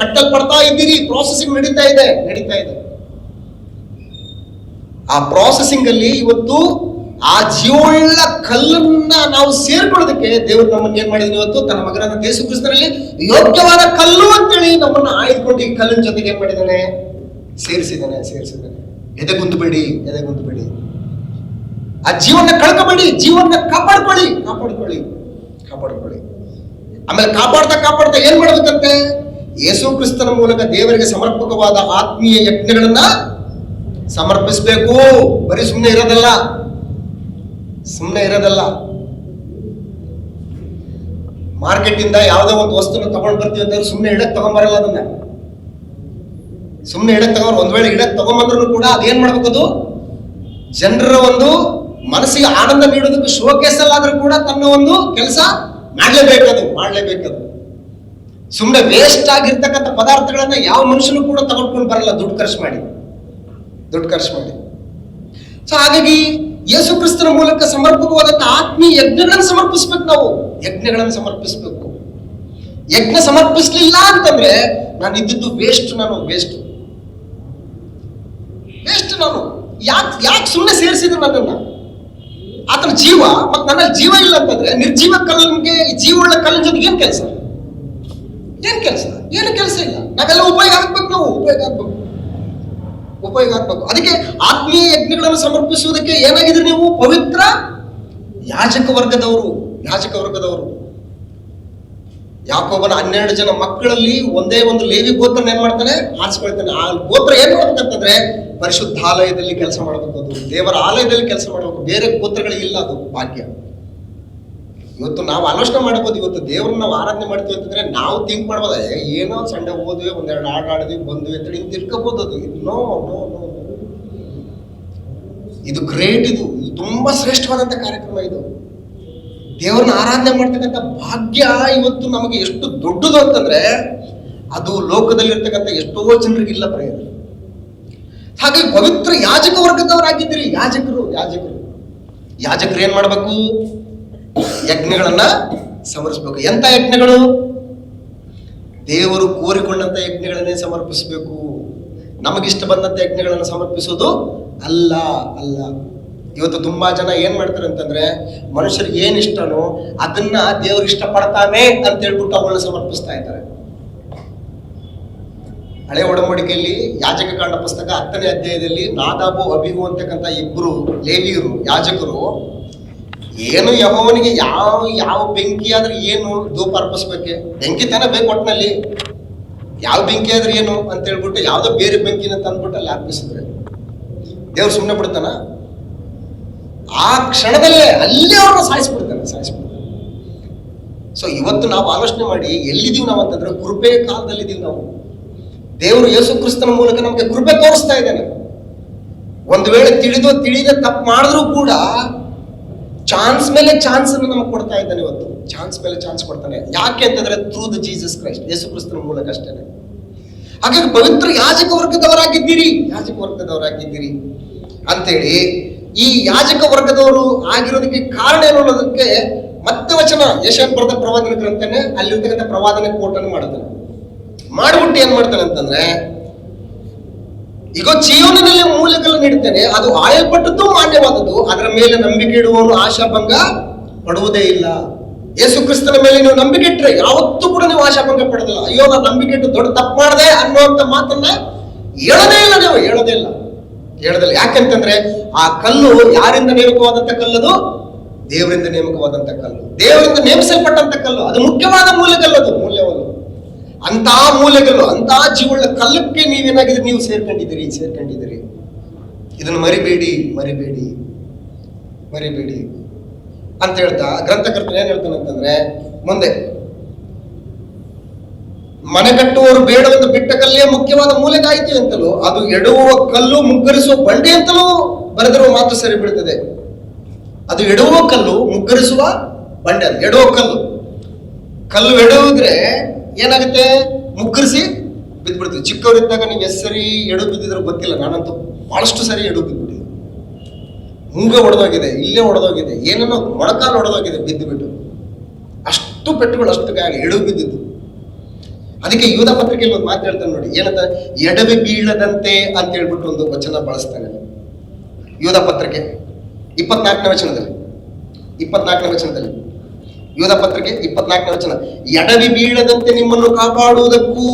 ಕಟ್ಟಲ್ಪಡ್ತಾ ಇದ್ದೀರಿ. ಪ್ರಾಸೆಸಿಂಗ್ ನಡೀತಾ ಇದೆ. ಆ ಪ್ರಾಸೆಸಿಂಗ್ ಅಲ್ಲಿ ಇವತ್ತು ಆ ಜೀವವುಳ್ಳ ಕಲ್ಲನ್ನ ನಾವು ಸೇರ್ಕೊಳ್ಳೋದಕ್ಕೆ ದೇವರು ನಮ್ಮನ್ನು ಏನ್ ಮಾಡಿದನು? ಇವತ್ತು ತನ್ನ ಮಗನಾದ ಯೇಸು ಕ್ರಿಸ್ತನಲ್ಲಿ ಯೋಗ್ಯವಾದ ಕಲ್ಲು ಅಂತೇಳಿ ನಮ್ಮನ್ನ ಆಯ್ದುಕೊಂಡು ಈ ಕಲ್ಲಿನ ಜೊತೆಗೆ ಏನ್ ಮಾಡಿದ್ದಾನೆ? ಸೇರಿಸಿದ್ದಾನೆ. ಎದೆಗುಂದಬೇಡಿ. ಆ ಜೀವನ ಕಳ್ಕೊಬೇಡಿ, ಜೀವನ ಕಾಪಾಡ್ಕೊಳ್ಳಿ. ಆಮೇಲೆ ಕಾಪಾಡ್ತಾ ಏನ್ ಮಾಡ್ಬೇಕಂತೆ? ಯೇಸು ಕ್ರಿಸ್ತನ ಮೂಲಕ ದೇವರಿಗೆ ಸಮರ್ಪಕವಾದ ಆತ್ಮೀಯ ಯಜ್ಞಗಳನ್ನ ಸಮರ್ಪಿಸಬೇಕು. ಬರೀ ಸುಮ್ಮನೆ ಇರೋದಲ್ಲ. ಮಾರ್ಕೆಟ್ ಇಂದ ಯಾವುದೋ ಒಂದು ವಸ್ತುನ ತಗೊಂಡ್ ಬರ್ತೀವಿ ಅಂತ ಸುಮ್ಮನೆ ಇಡಕ್ ತಗೊಂಬರಲ್ಲ. ಅದನ್ನ ಸುಮ್ಮನೆ ಇಡಕ್ ತಗೊಂಡ್ ಒಂದ್ ವೇಳೆ ಇಡಕ್ ತಗೊಂಬಂದ್ರು ಕೂಡ ಅದೇನ್ ಮಾಡ್ಬೇಕದು? ಜನರ ಒಂದು ಮನಸ್ಸಿಗೆ ಆನಂದ ನೀಡೋದಕ್ಕೆ ಶೋಕೇಸ್ ಅಲ್ಲಾದ್ರೂ ಕೂಡ ತನ್ನ ಒಂದು ಕೆಲಸ ಮಾಡ್ಲೇಬೇಕದು. ಸುಮ್ಮನೆ ವೇಸ್ಟ್ ಆಗಿರ್ತಕ್ಕಂಥ ಪದಾರ್ಥಗಳನ್ನ ಯಾವ ಮನುಷ್ಯನು ಕೂಡ ತಗೊಂಡ್ಕೊಂಡು ಬರಲ್ಲ, ದುಡ್ಡು ಖರ್ಚು ಮಾಡಿ. ಸೊ ಹಾಗಾಗಿ ಯೇಸು ಕ್ರಿಸ್ತನ ಮೂಲಕ ಸಮರ್ಪಕವಾದಂತ ಆತ್ಮೀಯ ಯಜ್ಞಗಳನ್ನು ಸಮರ್ಪಿಸ್ಬೇಕು. ಯಜ್ಞ ಸಮರ್ಪಿಸ್ಲಿಲ್ಲ ಅಂತಂದ್ರೆ ನಾನು ಇದ್ದಿದ್ದು ವೇಸ್ಟ್. ನಾನು ಯಾಕೆ ಸುಮ್ಮನೆ ಸೇರಿಸಿದ್ರು ನನ್ನನ್ನ? ಆತನ ಜೀವ ಮತ್ತೆ ನನ್ನಲ್ಲಿ ಜೀವ ಇಲ್ಲ ಅಂತಂದ್ರೆ ನಿರ್ಜೀವ ಕಲ್ಲಿಗೆ ಜೀವವುಳ್ಳ ಕಲ್ಲಿನ ಜೊತೆಗೆ ಏನು ಕೆಲಸ? ಏನು ಕೆಲಸ ಇಲ್ಲ. ನಾವೆಲ್ಲ ಉಪಯೋಗ ಆಗ್ಬೇಕು. ಅದಕ್ಕೆ ಆತ್ಮೀಯ ಯಜ್ಞಗಳನ್ನು ಸಮರ್ಪಿಸುವುದಕ್ಕೆ ಏನಾಗಿದ್ರೆ ನೀವು ಪವಿತ್ರ ಯಾಜಕ ವರ್ಗದವರು. ಯಾಕೋಬನ 12 ಜನ ಮಕ್ಕಳಲ್ಲಿ ಒಂದೇ ಒಂದು ಲೇವಿ ಗೋತ್ರ ಏನ್ ಮಾಡ್ತಾನೆ? ಆರಿಸ್ಕೊಳ್ತಾನೆ. ಆ ಗೋತ್ರ ಏನ್ ಮಾಡ್ಬೇಕಂತಂದ್ರೆ ಪರಿಶುದ್ಧಾಲಯದಲ್ಲಿ ಕೆಲಸ ಮಾಡಬೇಕು, ಅದು ದೇವರ ಆಲಯದಲ್ಲಿ ಕೆಲಸ ಮಾಡಬೇಕು. ಬೇರೆ ಗೋತ್ರಗಳಿಗೆ ಇಲ್ಲ ಅದು ಭಾಗ್ಯ. ಇವತ್ತು ನಾವು ಆಲೋಚನೆ ಮಾಡಬಹುದು, ಇವತ್ತು ದೇವ್ರನ್ನ ನಾವು ಆರಾಧನೆ ಮಾಡ್ತೀವಿ ಅಂತಂದ್ರೆ ನಾವು ಥಿಂಕ್ ಮಾಡ್ಬೋದ, ಏನೋ ಸಂಡೆ ಹೋದ್ವಿ, ಒಂದೆರಡು ಆಟ ಆಡಿದ್ವಿ, ಬಂದ್ವಿ ಅಂತ ಹಿಂಗೆ ತಿಳ್ಕೋಬಹುದು. ಅದು ನೋ, ಇದು ಗ್ರೇಟ್. ಇದು ತುಂಬಾ ಶ್ರೇಷ್ಠವಾದಂತ ಕಾರ್ಯಕ್ರಮ. ಇದು ದೇವ್ರನ್ನ ಆರಾಧನೆ ಮಾಡ್ತಕ್ಕಂಥ ಭಾಗ್ಯ ಇವತ್ತು ನಮಗೆ ಎಷ್ಟು ದೊಡ್ಡದು ಅಂತಂದ್ರೆ ಅದು ಲೋಕದಲ್ಲಿರ್ತಕ್ಕಂಥ ಎಷ್ಟೋ ಜನರಿಗಿಲ್ಲ ಪ್ರೇಯರ್. ಹಾಗೆ ಪವಿತ್ರ ಯಾಜಕ ವರ್ಗದವರಾಗಿದ್ದೀರಿ. ಯಾಜಕರು ಏನ್ ಮಾಡ್ಬೇಕು? ಯಜ್ಞಗಳನ್ನ ಸಮರ್ಪಿಸಬೇಕು. ಎಂತ ಯಜ್ಞಗಳು? ದೇವರು ಕೋರಿಕೊಂಡಂತ ಯಜ್ಞಗಳನ್ನೇ ಸಮರ್ಪಿಸಬೇಕು. ನಮಗಿಷ್ಟ ಬಂದಂತ ಯಜ್ಞಗಳನ್ನು ಸಮರ್ಪಿಸೋದು ಅಲ್ಲ. ಇವತ್ತು ತುಂಬಾ ಜನ ಏನ್ ಮಾಡ್ತಾರೆ ಅಂತಂದ್ರೆ ಮನುಷ್ಯರಿಗೆ ಏನ್ ಇಷ್ಟನೋ ಅದನ್ನ ದೇವರು ಇಷ್ಟಪಡ್ತಾನೆ ಅಂತ ಹೇಳ್ಬಿಟ್ಟು ಅವುಗಳನ್ನ ಸಮರ್ಪಿಸ್ತಾ ಇದ್ದಾರೆ. ಹಳೆ ಒಡಂಬಡಿಕೆಯಲ್ಲಿ ಯಾಜಕ ಕಾಂಡ ಪುಸ್ತಕ 10ನೇ ಅಧ್ಯಾಯದಲ್ಲಿ ನಾದಾಬು ಅಬಿಹು ಅಂತಕ್ಕಂಥ ಇಬ್ರು ಲೇವಿಯರು ಯಾಜಕರು ಏನು ಯೆಹೋವನಿಗೆ ಯಾವ ಬೆಂಕಿ ಆದ್ರೆ ಏನು ಧೂಪ ಅರ್ಪಿಸ್ಬೇಕೆ? ಬೆಂಕಿ ತಾನೇ ಬೇಕು, ಒಟ್ಟಿನಲ್ಲಿ ಯಾವ ಬೆಂಕಿ ಆದ್ರೆ ಏನು ಅಂತ ಹೇಳ್ಬಿಟ್ಟು ಯಾವ್ದೋ ಬೇರೆ ಬೆಂಕಿನ ತಂದ್ಬಿಟ್ಟು ಅಲ್ಲಿ ಅರ್ಪಿಸಿದ್ರೆ ದೇವ್ರು ಸುಮ್ಮನೆ ಬಿಡ್ತಾನ? ಆ ಕ್ಷಣದಲ್ಲೇ ಅಲ್ಲೇ ಅವ್ರನ್ನ ಸಾಯಿಸ್ಬಿಡ್ತಾನೆ. ಸೊ ಇವತ್ತು ನಾವು ಆಲೋಚನೆ ಮಾಡಿ ಎಲ್ಲಿದ್ದೀವಿ ನಾವು ಅಂತಂದ್ರೆ ಕೃಪೆ ಕಾಲದಲ್ಲಿದ್ದೀವಿ ನಾವು. ದೇವರು ಯೇಸು ಕ್ರಿಸ್ತನ ಮೂಲಕ ನಮಗೆ ಕೃಪೆ ತೋರಿಸ್ತಾ ಇದ್ದಾನೆ. ಒಂದು ವೇಳೆ ತಿಳಿದ ತಪ್ಪು ಮಾಡಿದ್ರು ಕೂಡ ಚಾನ್ಸ್ ಮೇಲೆ ಚಾನ್ಸ್ ಅನ್ನು ನಮಗೆ ಕೊಡ್ತಾ ಇದ್ದಾನೆ. ಇವತ್ತು ಚಾನ್ಸ್ ಮೇಲೆ ಚಾನ್ಸ್ ಕೊಡ್ತಾನೆ. ಯಾಕೆ ಅಂತಂದ್ರೆ ಥ್ರೂ ದ ಜೀಸಸ್ ಕ್ರೈಸ್ಟ್, ಯೇಸು ಕ್ರಿಸ್ತನ ಮೂಲಕ ಅಷ್ಟೇನೆ. ಹಾಗಾಗಿ ಪವಿತ್ರ ಯಾಜಕ ವರ್ಗದವರಾಗಿದ್ದೀರಿ ಅಂತೇಳಿ ಈ ಯಾಜಕ ವರ್ಗದವರು ಆಗಿರೋದಕ್ಕೆ ಕಾರಣ ಏನು ಅನ್ನೋದಕ್ಕೆ ಮತ್ತೆ ವಚನ ಯೆಶಾಯನ ಬರೆದ ಪ್ರವಾದನ ಗ್ರಂಥನೇ ಅಲ್ಲಿರ್ತಕ್ಕಂಥ ಪ್ರವಾದನೆ ಕೋಟನ್ನು ಮಾಡ್ತಾನೆ. ಮಾಡ್ಬಿಟ್ಟು ಏನ್ ಮಾಡ್ತಾನೆ ಅಂತಂದ್ರೆ, ಈಗ ಚೀಯೋನಿನಲ್ಲಿ ಮೂಲೆಗಳನ್ನು ನೀಡುತ್ತೇನೆ, ಅದು ಆಯಲ್ಪಟ್ಟದ್ದು ಮಾನ್ಯವಾದದ್ದು, ಅದರ ಮೇಲೆ ನಂಬಿಕೆ ಇಡುವವನು ಆಶಾಭಂಗ ಪಡುವುದೇ ಇಲ್ಲ. ಯೇಸು ಕ್ರಿಸ್ತನ ಮೇಲೆ ನೀವು ನಂಬಿಕೆ ಇಟ್ಟರೆ ಯಾವತ್ತೂ ಕೂಡ ನೀವು ಆಶಾಭಂಗ ಪಡೋದಿಲ್ಲ. ಅಯ್ಯೋ ನಾನು ನಂಬಿಕೆ ಇಟ್ಟು ದೊಡ್ಡ ತಪ್ಪು ಮಾಡಿದೆ ಅನ್ನುವಂತ ಮಾತನ್ನ ಹೇಳೋದೇ ಇಲ್ಲ. ನೀವು ಹೇಳೋದಿಲ್ಲ. ಯಾಕೆಂತಂದ್ರೆ ಆ ಕಲ್ಲು ಯಾರಿಂದ ನೇಮಕವಾದಂತ ಕಲ್ಲದು? ದೇವರಿಂದ ನೇಮಕವಾದಂತ ಕಲ್ಲು, ದೇವರಿಂದ ನೇಮಿಸಲ್ಪಟ್ಟಂತ ಕಲ್ಲು. ಅದು ಮುಖ್ಯವಾದ ಮೂಲೆಗಲ್ಲದು, ಮೂಲ್ಯವಲ್ಲ. ಅಂತಹ ಮೂಲೆಗಳು, ಅಂತಹ ಜೀವಳ ಕಲ್ಲಕ್ಕೆ ನೀವೇನಾಗಿದ್ರೆ ನೀವು ಸೇರ್ಕೊಂಡಿದ್ದೀರಿ. ಇದನ್ನು ಮರಿಬೇಡಿ ಅಂತ ಹೇಳ್ತಾ ಗ್ರಂಥಕರ್ತನ ಏನ್ ಹೇಳ್ತಾನೆ ಅಂತಂದ್ರೆ, ಮುಂದೆ ಮನೆ ಕಟ್ಟುವವರು ಬೇಡವೆಂದು ಬಿಟ್ಟ ಕಲ್ಲೇ ಮುಖ್ಯವಾದ ಮೂಲೆಗಾಯಿತು ಅಂತಲೂ, ಅದು ಎಡುವ ಕಲ್ಲು ಮುಗ್ಗರಿಸುವ ಬಂಡೆ ಅಂತಲೂ ಬರೆದಿರುವ ಮಾತು ಸರಿ ಬೀಳ್ತದೆ. ಅದು ಎಡುವ ಕಲ್ಲು, ಮುಗ್ಗರಿಸುವ ಬಂಡೆ. ಅದು ಎಡುವ ಕಲ್ಲು ಎಡುವುದ್ರೆ ಏನಾಗುತ್ತೆ? ಮುಗ್ಗರಿಸಿ ಬಿದ್ದ್ಬಿಡ್ತೀವಿ. ಚಿಕ್ಕವರಿದ್ದಾಗ ನೀವು ಎಷ್ಟು ಸರಿ ಎಡು ಬಿದ್ದಿದ್ರೆ ಗೊತ್ತಿಲ್ಲ. ನಾನಂತೂ ಬಹಳಷ್ಟು ಸರಿ ಎಡು ಬಿದ್ದುಬಿಟ್ಟಿದೆ. ಮೂಗ ಒಡೆದೋಗಿದೆ, ಇಲ್ಲೇ ಒಡೆದೋಗಿದೆ, ಏನೇನೋ ಮೊಳಕಾಲು ಒಡೆದೋಗಿದೆ ಬಿದ್ದು. ಅಷ್ಟು ಪೆಟ್ಟುಗಳು, ಅಷ್ಟು ಗಾಳಿ, ಎಡು ಬಿದ್ದಿದ್ದು. ಅದಕ್ಕೆ ಯೂದ ಪತ್ರಿಕೆಯಲ್ಲಿ ಒಂದು ಮಾತು ಹೇಳ್ತಾನೆ ನೋಡಿ, ಏನಂತ, ಎಡವಿ ಬೀಳದಂತೆ ಅಂತ ಹೇಳ್ಬಿಟ್ಟು ಒಂದು ವಚನ ಬಳಸ್ತಾನೆ. ಯೂದ ಪತ್ರಿಕೆ 24ನೇ ವಚನದಲ್ಲಿ ಯೂದ ಪತ್ರಿಕೆ 24ನೇ ವಚನ, ಎಡವಿ ಬೀಳದಂತೆ ನಿಮ್ಮನ್ನು ಕಾಪಾಡುವುದಕ್ಕೂ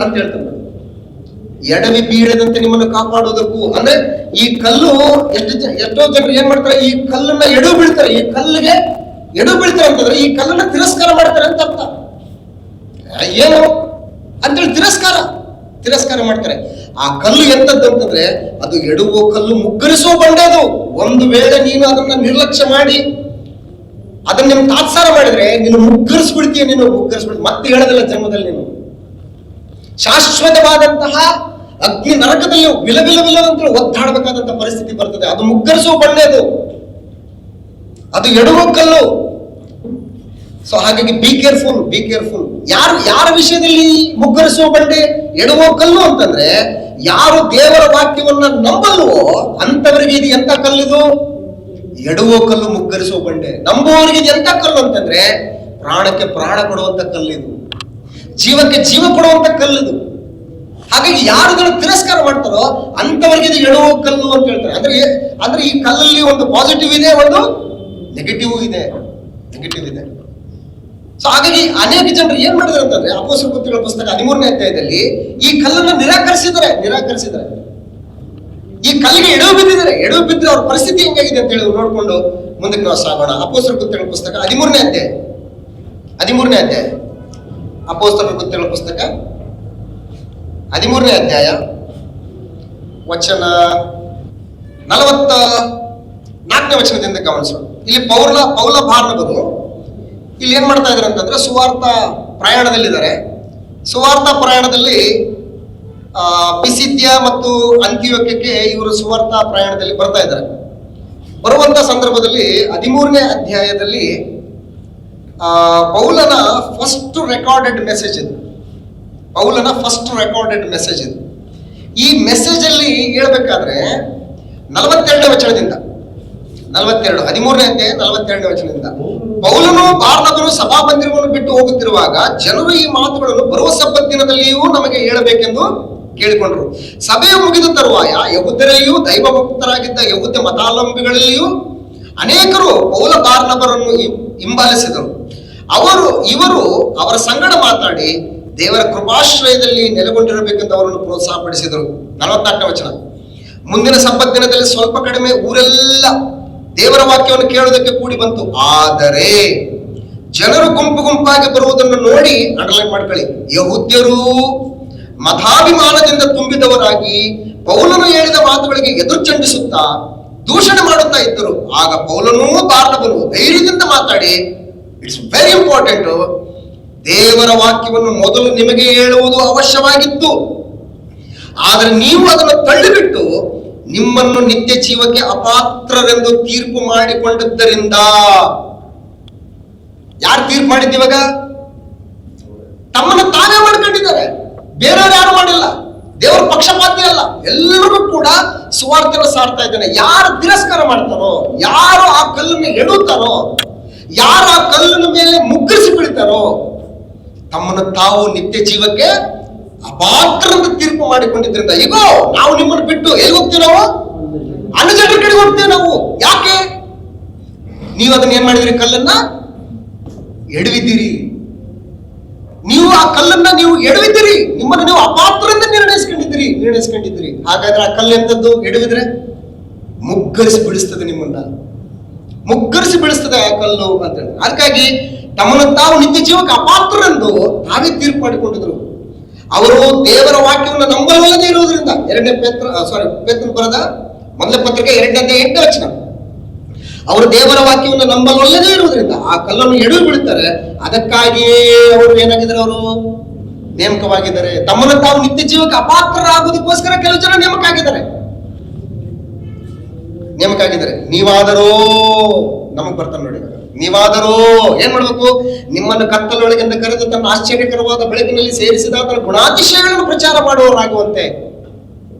ಅಂತ ಹೇಳ್ತಾನೆ. ಎಡವಿ ಬೀಳದಂತೆ ನಿಮ್ಮನ್ನು ಕಾಪಾಡುವುದಕ್ಕೂ ಅಂದ್ರೆ ಈ ಕಲ್ಲು ಎಷ್ಟೋ ಜನರು ಏನ್ ಮಾಡ್ತಾರೆ, ಈ ಕಲ್ಲನ್ನ ಎಡು ಬೀಳ್ತಾರೆ. ಈ ಕಲ್ಲಿಗೆ ಎಡು ಬೀಳ್ತಾರೆ ಅಂತಂದ್ರೆ ಈ ಕಲ್ಲನ್ನ ತಿರಸ್ಕಾರ ಮಾಡ್ತಾರೆ ಅಂತ ಅರ್ಥ. ಏನು ಅಂತೇಳಿ ತಿರಸ್ಕಾರ ಮಾಡ್ತಾರೆ. ಆ ಕಲ್ಲು ಎಂತದ್ದು ಅಂತಂದ್ರೆ ಅದು ಎಡುವ ಕಲ್ಲು, ಮುಗ್ಗರಿಸುವ ಬಂಡೆ. ಅದು ಒಂದು ವೇಳೆ ನೀನು ಅದನ್ನ ನಿರ್ಲಕ್ಷ್ಯ ಮಾಡಿ ಅದನ್ನ ನಿಮ್ಗೆ ತಾತ್ಸಾರ ಮಾಡಿದ್ರೆ ನೀನು ಮುಗ್ಗರಿಸ್ಬಿಡ್ತೀಯ. ಮತ್ತೆ ಹೇಳೋದಿಲ್ಲ ಜನ್ಮದಲ್ಲಿ. ನೀನು ಶಾಶ್ವತವಾದಂತಹ ಅಗ್ನಿ ನರಕದಲ್ಲಿ ವಿಲ ಅಂತ ಒದ್ದಾಡಬೇಕಾದಂತ ಪರಿಸ್ಥಿತಿ ಬರ್ತದೆ. ಅದು ಮುಗ್ಗರಿಸುವ ಬಂಡೆ, ಅದು ಎಡುವ ಕಲ್ಲು. ಸೊ ಹಾಗಾಗಿ ಬಿ ಕೇರ್ಫುಲ್. ಯಾರ ವಿಷಯದಲ್ಲಿ ಮುಗ್ಗರಿಸುವ ಬಂಡೆ, ಎಡುವ ಕಲ್ಲು ಅಂತಂದ್ರೆ ಯಾರು ದೇವರ ವಾಕ್ಯವನ್ನ ನಂಬಲ್ವೋ ಅಂತವರಿಗೆ ಇದು ಎಂತ ಕಲ್ಲಿದು? ಎಡುವ ಕಲ್ಲು, ಮುಗ್ಗರಿಸುವ ಬಂಡೆ. ನಂಬುವವರಿಗೆ ಇದು ಎಂತ ಕಲ್ಲು ಅಂತಂದ್ರೆ ಪ್ರಾಣಕ್ಕೆ ಪ್ರಾಣ ಕೊಡುವಂತ ಕಲ್ಲಿದು, ಜೀವಕ್ಕೆ ಜೀವ ಕೊಡುವಂತ ಕಲ್ಲಿದು. ಹಾಗಾಗಿ ಯಾರು ಇದನ್ನು ತಿರಸ್ಕಾರ ಮಾಡ್ತಾರೋ ಅಂತವರಿಗೆ ಇದು ಎಡುವ ಕಲ್ಲು ಅಂತ ಹೇಳ್ತಾರೆ. ಅಂದ್ರೆ ಈ ಕಲ್ಲಲ್ಲಿ ಒಂದು ಪಾಸಿಟಿವ್ ಇದೆ, ಒಂದು ನೆಗೆಟಿವ್ ಇದೆ. ಸೊ ಹಾಗಾಗಿ ಅನೇಕ ಜನರು ಏನ್ ಮಾಡಿದ್ರು ಅಂತಂದ್ರೆ, ಅಪೊಸ್ತಲರ ಕೃತ್ಯಗಳ ಪುಸ್ತಕ 13ನೇ ಅಧ್ಯಾಯದಲ್ಲಿ ಈ ಕಲ್ಲನ್ನು ನಿರಾಕರಿಸಿದ್ದಾರೆ. ಈ ಕಲ್ಲಿಗೆ ಎಡವು ಬಿದ್ದಿದ್ರೆ ಅವ್ರ ಪರಿಸ್ಥಿತಿ ಹೆಂಗಾಗಿದೆ ಅಂತ ಹೇಳಿ ನೋಡ್ಕೊಂಡು ಮುಂದಕ್ಕೆ ನಾವು ಸಾಗೋಣ. ಅಪೊಸ್ತಲರ ಕೃತ್ಯಗಳ ಪುಸ್ತಕ 13ನೇ ಅಧ್ಯಾಯ ಅಪೊಸ್ತಲರ ಕೃತ್ಯಗಳ ಪುಸ್ತಕ 13ನೇ ಅಧ್ಯಾಯ ವಚನ 44ನೇ ವಚನದಿಂದ ಗಮನಿಸೋಣ. ಇಲ್ಲಿ ಪೌಲ ಬಾರ್ನಬರು ಇಲ್ಲಿ ಏನ್ ಮಾಡ್ತಾ ಇದಾರೆ ಅಂತಂದ್ರೆ ಸುವಾರ್ಥ ಪ್ರಯಾಣದಲ್ಲಿದ್ದಾರೆ. ಸುವಾರ್ಥ ಪ್ರಯಾಣದಲ್ಲಿ ಪಿಸಿದ್ಯ ಮತ್ತು ಅಂತಿಯೋಕ್ಯಕ್ಕೆ ಇವರು ಸುವಾರ್ಥ ಪ್ರಯಾಣದಲ್ಲಿ ಬರ್ತಾ ಇದ್ದಾರೆ. ಬರುವಂತ ಸಂದರ್ಭದಲ್ಲಿ 13ನೇ ಅಧ್ಯಾಯದಲ್ಲಿ ಪೌಲನ ಫಸ್ಟ್ ರೆಕಾರ್ಡೆಡ್ ಮೆಸೇಜ್ ಇದು. ಈ ಮೆಸೇಜ್ ಅಲ್ಲಿ ಹೇಳ್ಬೇಕಾದ್ರೆ 42ನೇ ವಚನದಿಂದ 13ನೇ ಅಧ್ಯಾಯ 42ನೇ ವಚನದಿಂದ, ಪೌಲನು ಬಾರ್ನಬರು ಸಭಾಮಂದಿರವನ್ನು ಬಿಟ್ಟು ಹೋಗುತ್ತಿರುವಾಗ ಜನರು ಈ ಮಾತುಗಳನ್ನು ಬರುವ ಸಬ್ಬತ್ ದಿನದಲ್ಲಿಯೂ ನಮಗೆ ಹೇಳಬೇಕೆಂದು ಕೇಳಿಕೊಂಡರು. ಸಭೆಯು ಮುಗಿದ ತರುವಾಯ ಯಹೂದ್ಯರಲ್ಲಿಯೂ ದೈವಭಕ್ತರಾಗಿದ್ದ ಯಹೂದ್ಯ ಮತಾವಲಂಬಿಗಳಲ್ಲಿಯೂ ಅನೇಕರು ಪೌಲ ಬಾರ್ನಬರನ್ನು ಹಿಂಬಾಲಿಸಿದರು. ಇವರು ಅವರ ಸಂಗಡ ಮಾತಾಡಿ ದೇವರ ಕೃಪಾಶ್ರಯದಲ್ಲಿ ನೆಲೆಗೊಂಡಿರಬೇಕೆಂದು ಅವರನ್ನು ಪ್ರೋತ್ಸಾಹಪಡಿಸಿದರು. 44ನೇ ವಚನ, ಮುಂದಿನ ಸಬ್ಬತ್ ದಿನದಲ್ಲಿ ಸ್ವಲ್ಪ ಕಡಿಮೆ ಊರೆಲ್ಲ ದೇವರ ವಾಕ್ಯವನ್ನು ಕೇಳುವುದಕ್ಕೆ ಕೂಡಿ ಬಂತು. ಆದರೆ ಜನರು ಗುಂಪಾಗಿ ಬರುವುದನ್ನು ನೋಡಿ, ಅಂಡರ್ಲೈನ್ ಮಾಡ್ಕೊಳ್ಳಿ, ಯಹೂದ್ಯರು ಮತಾಭಿಮಾನದಿಂದ ತುಂಬಿದವರಾಗಿ ಪೌಲನು ಹೇಳಿದ ಮಾತುಗಳಿಗೆ ಎದುರುಚಂಡಿಸುತ್ತಾ ದೂಷಣೆ ಮಾಡುತ್ತಾ ಇದ್ದರು. ಆಗ ಪೌಲನೂ ಬಾರ್ನಬನು ಧೈರ್ಯದಿಂದ ಮಾತಾಡಿ, ಇಟ್ಸ್ ವೆರಿ ಇಂಪಾರ್ಟೆಂಟ್, ದೇವರ ವಾಕ್ಯವನ್ನು ಮೊದಲು ನಿಮಗೆ ಹೇಳುವುದು ಅವಶ್ಯವಾಗಿತ್ತು, ಆದರೆ ನೀವು ಅದನ್ನು ತಳ್ಳಿಬಿಟ್ಟು ನಿಮ್ಮನ್ನು ನಿತ್ಯ ಜೀವಕ್ಕೆ ಅಪಾತ್ರರೆಂದು ತೀರ್ಪು ಮಾಡಿಕೊಂಡಿದ್ದರಿಂದ. ಯಾರು ತೀರ್ಪು ಮಾಡಿದ್ದೀವಾಗ? ತಮ್ಮನ್ನು ತಾನೇ ಮಾಡ್ಕೊಂಡಿದ್ದಾರೆ, ಬೇರೆಯವ್ರು ಯಾರು ಮಾಡಿಲ್ಲ. ದೇವರ ಪಕ್ಷಪಾತಿ ಅಲ್ಲ, ಎಲ್ಲರಿಗೂ ಕೂಡ ಸುವಾರ್ತೆನ ಸಾರ್ತಾ ಇದ್ದಾನೆ. ಯಾರು ತಿರಸ್ಕಾರ ಮಾಡ್ತಾರೋ, ಯಾರು ಆ ಕಲ್ಲನ್ನು ಎಡುತ್ತಾರೋ, ಯಾರು ಆ ಕಲ್ಲಿನ ಮೇಲೆ ಮುಗ್ಗರಿಸಿ ಬೀಳ್ತಾರೋ, ತಮ್ಮನ್ನು ತಾವು ನಿತ್ಯ ಜೀವಕ್ಕೆ ಅಪಾತ್ರರಂತ ತೀರ್ಪು ಮಾಡಿಕೊಂಡಿದ್ರಿಂದ. ಈಗ ನಾವು ನಿಮ್ಮನ್ನು ಬಿಟ್ಟು ಎಲ್ಲಿ ಹೋಗ್ತೀವಿ? ನಾವು ಅನ್ಯಜನರ ಕಡೆಗೆ ಹೋಗ್ತೇವೆ. ನಾವು ಯಾಕೆ? ನೀವು ಅದನ್ನ ಏನ್ ಮಾಡಿದ್ರಿ? ಕಲ್ಲನ್ನ ಎಡವಿದ್ದೀರಿ. ನೀವು ಆ ಕಲ್ಲನ್ನ ನೀವು ಎಡವಿದ್ದೀರಿ, ನಿಮ್ಮನ್ನು ನೀವು ಅಪಾತ್ರದಿಂದ ನಿರ್ಣಯಿಸ್ಕೊಂಡಿದ್ದೀರಿ. ಹಾಗಾದ್ರೆ ಆ ಕಲ್ಲು ಎಂತದ್ದು? ಎಡವಿದ್ರೆ ಮುಗ್ಗರಿಸಿ ಬಿಡಿಸ್ತದೆ, ನಿಮ್ಮನ್ನ ಮುಗ್ಗರಿಸಿ ಬಿಡಿಸ್ತದೆ ಆ ಕಲ್ಲು ಅಂತ ಹೇಳಿ. ಅದಕ್ಕಾಗಿ ತಮ್ಮನ್ನು ತಾವು ನಿತ್ಯ ಜೀವಕ್ಕೆ ಅಪಾತ್ರರೆಂದು ತಾವೇ ತೀರ್ಪು ಮಾಡಿಕೊಂಡಿದ್ರು. ಅವರು ದೇವರ ವಾಕ್ಯವನ್ನು ನಂಬಲಲ್ಲದೆ ಇರುವುದರಿಂದ. ಪೇತ್ರನ ಬರೆದ ಮೊದಲ ಪತ್ರಿಕೆ 2:8 ವಚನ. ಅವರು ದೇವರ ವಾಕ್ಯವನ್ನು ನಂಬಲಲ್ಲದೆ ಇರುವುದರಿಂದ ಆ ಕಲ್ಲನ್ನು ಎಡವಿ ಬಿಡುತ್ತಾರೆ. ಅದಕ್ಕಾಗಿಯೇ ಅವರು ಏನಾಗಿದ್ದಾರೆ? ಅವರು ನೇಮಕವಾಗಿದ್ದಾರೆ. ತಮ್ಮನ್ನು ತಾವು ನಿತ್ಯ ಜೀವಕ್ಕೆ ಅಪಾತ್ರರಾಗುವುದಕ್ಕೋಸ್ಕರ ಕೆಲವು ಜನ ನೇಮಕ ಆಗಿದ್ದಾರೆ. ನೀವಾದರೂ ನಮಗ್ ಬರ್ತಾನೆ ನೋಡಿ, ನೀವಾದರೂ ಏನ್ ಮಾಡ್ಬೇಕು? ನಿಮ್ಮನ್ನು ಕತ್ತಲೊಳಗಿಂದ ಕರೆದು ತನ್ನ ಆಶ್ಚರ್ಯಕರವಾದ ಬೆಳಕಿನಲ್ಲಿ ಸೇರಿಸಿದ ತನ್ನ ಗುಣಾತಿಶಯಗಳನ್ನು ಪ್ರಚಾರ ಮಾಡುವವರಾಗುವಂತೆ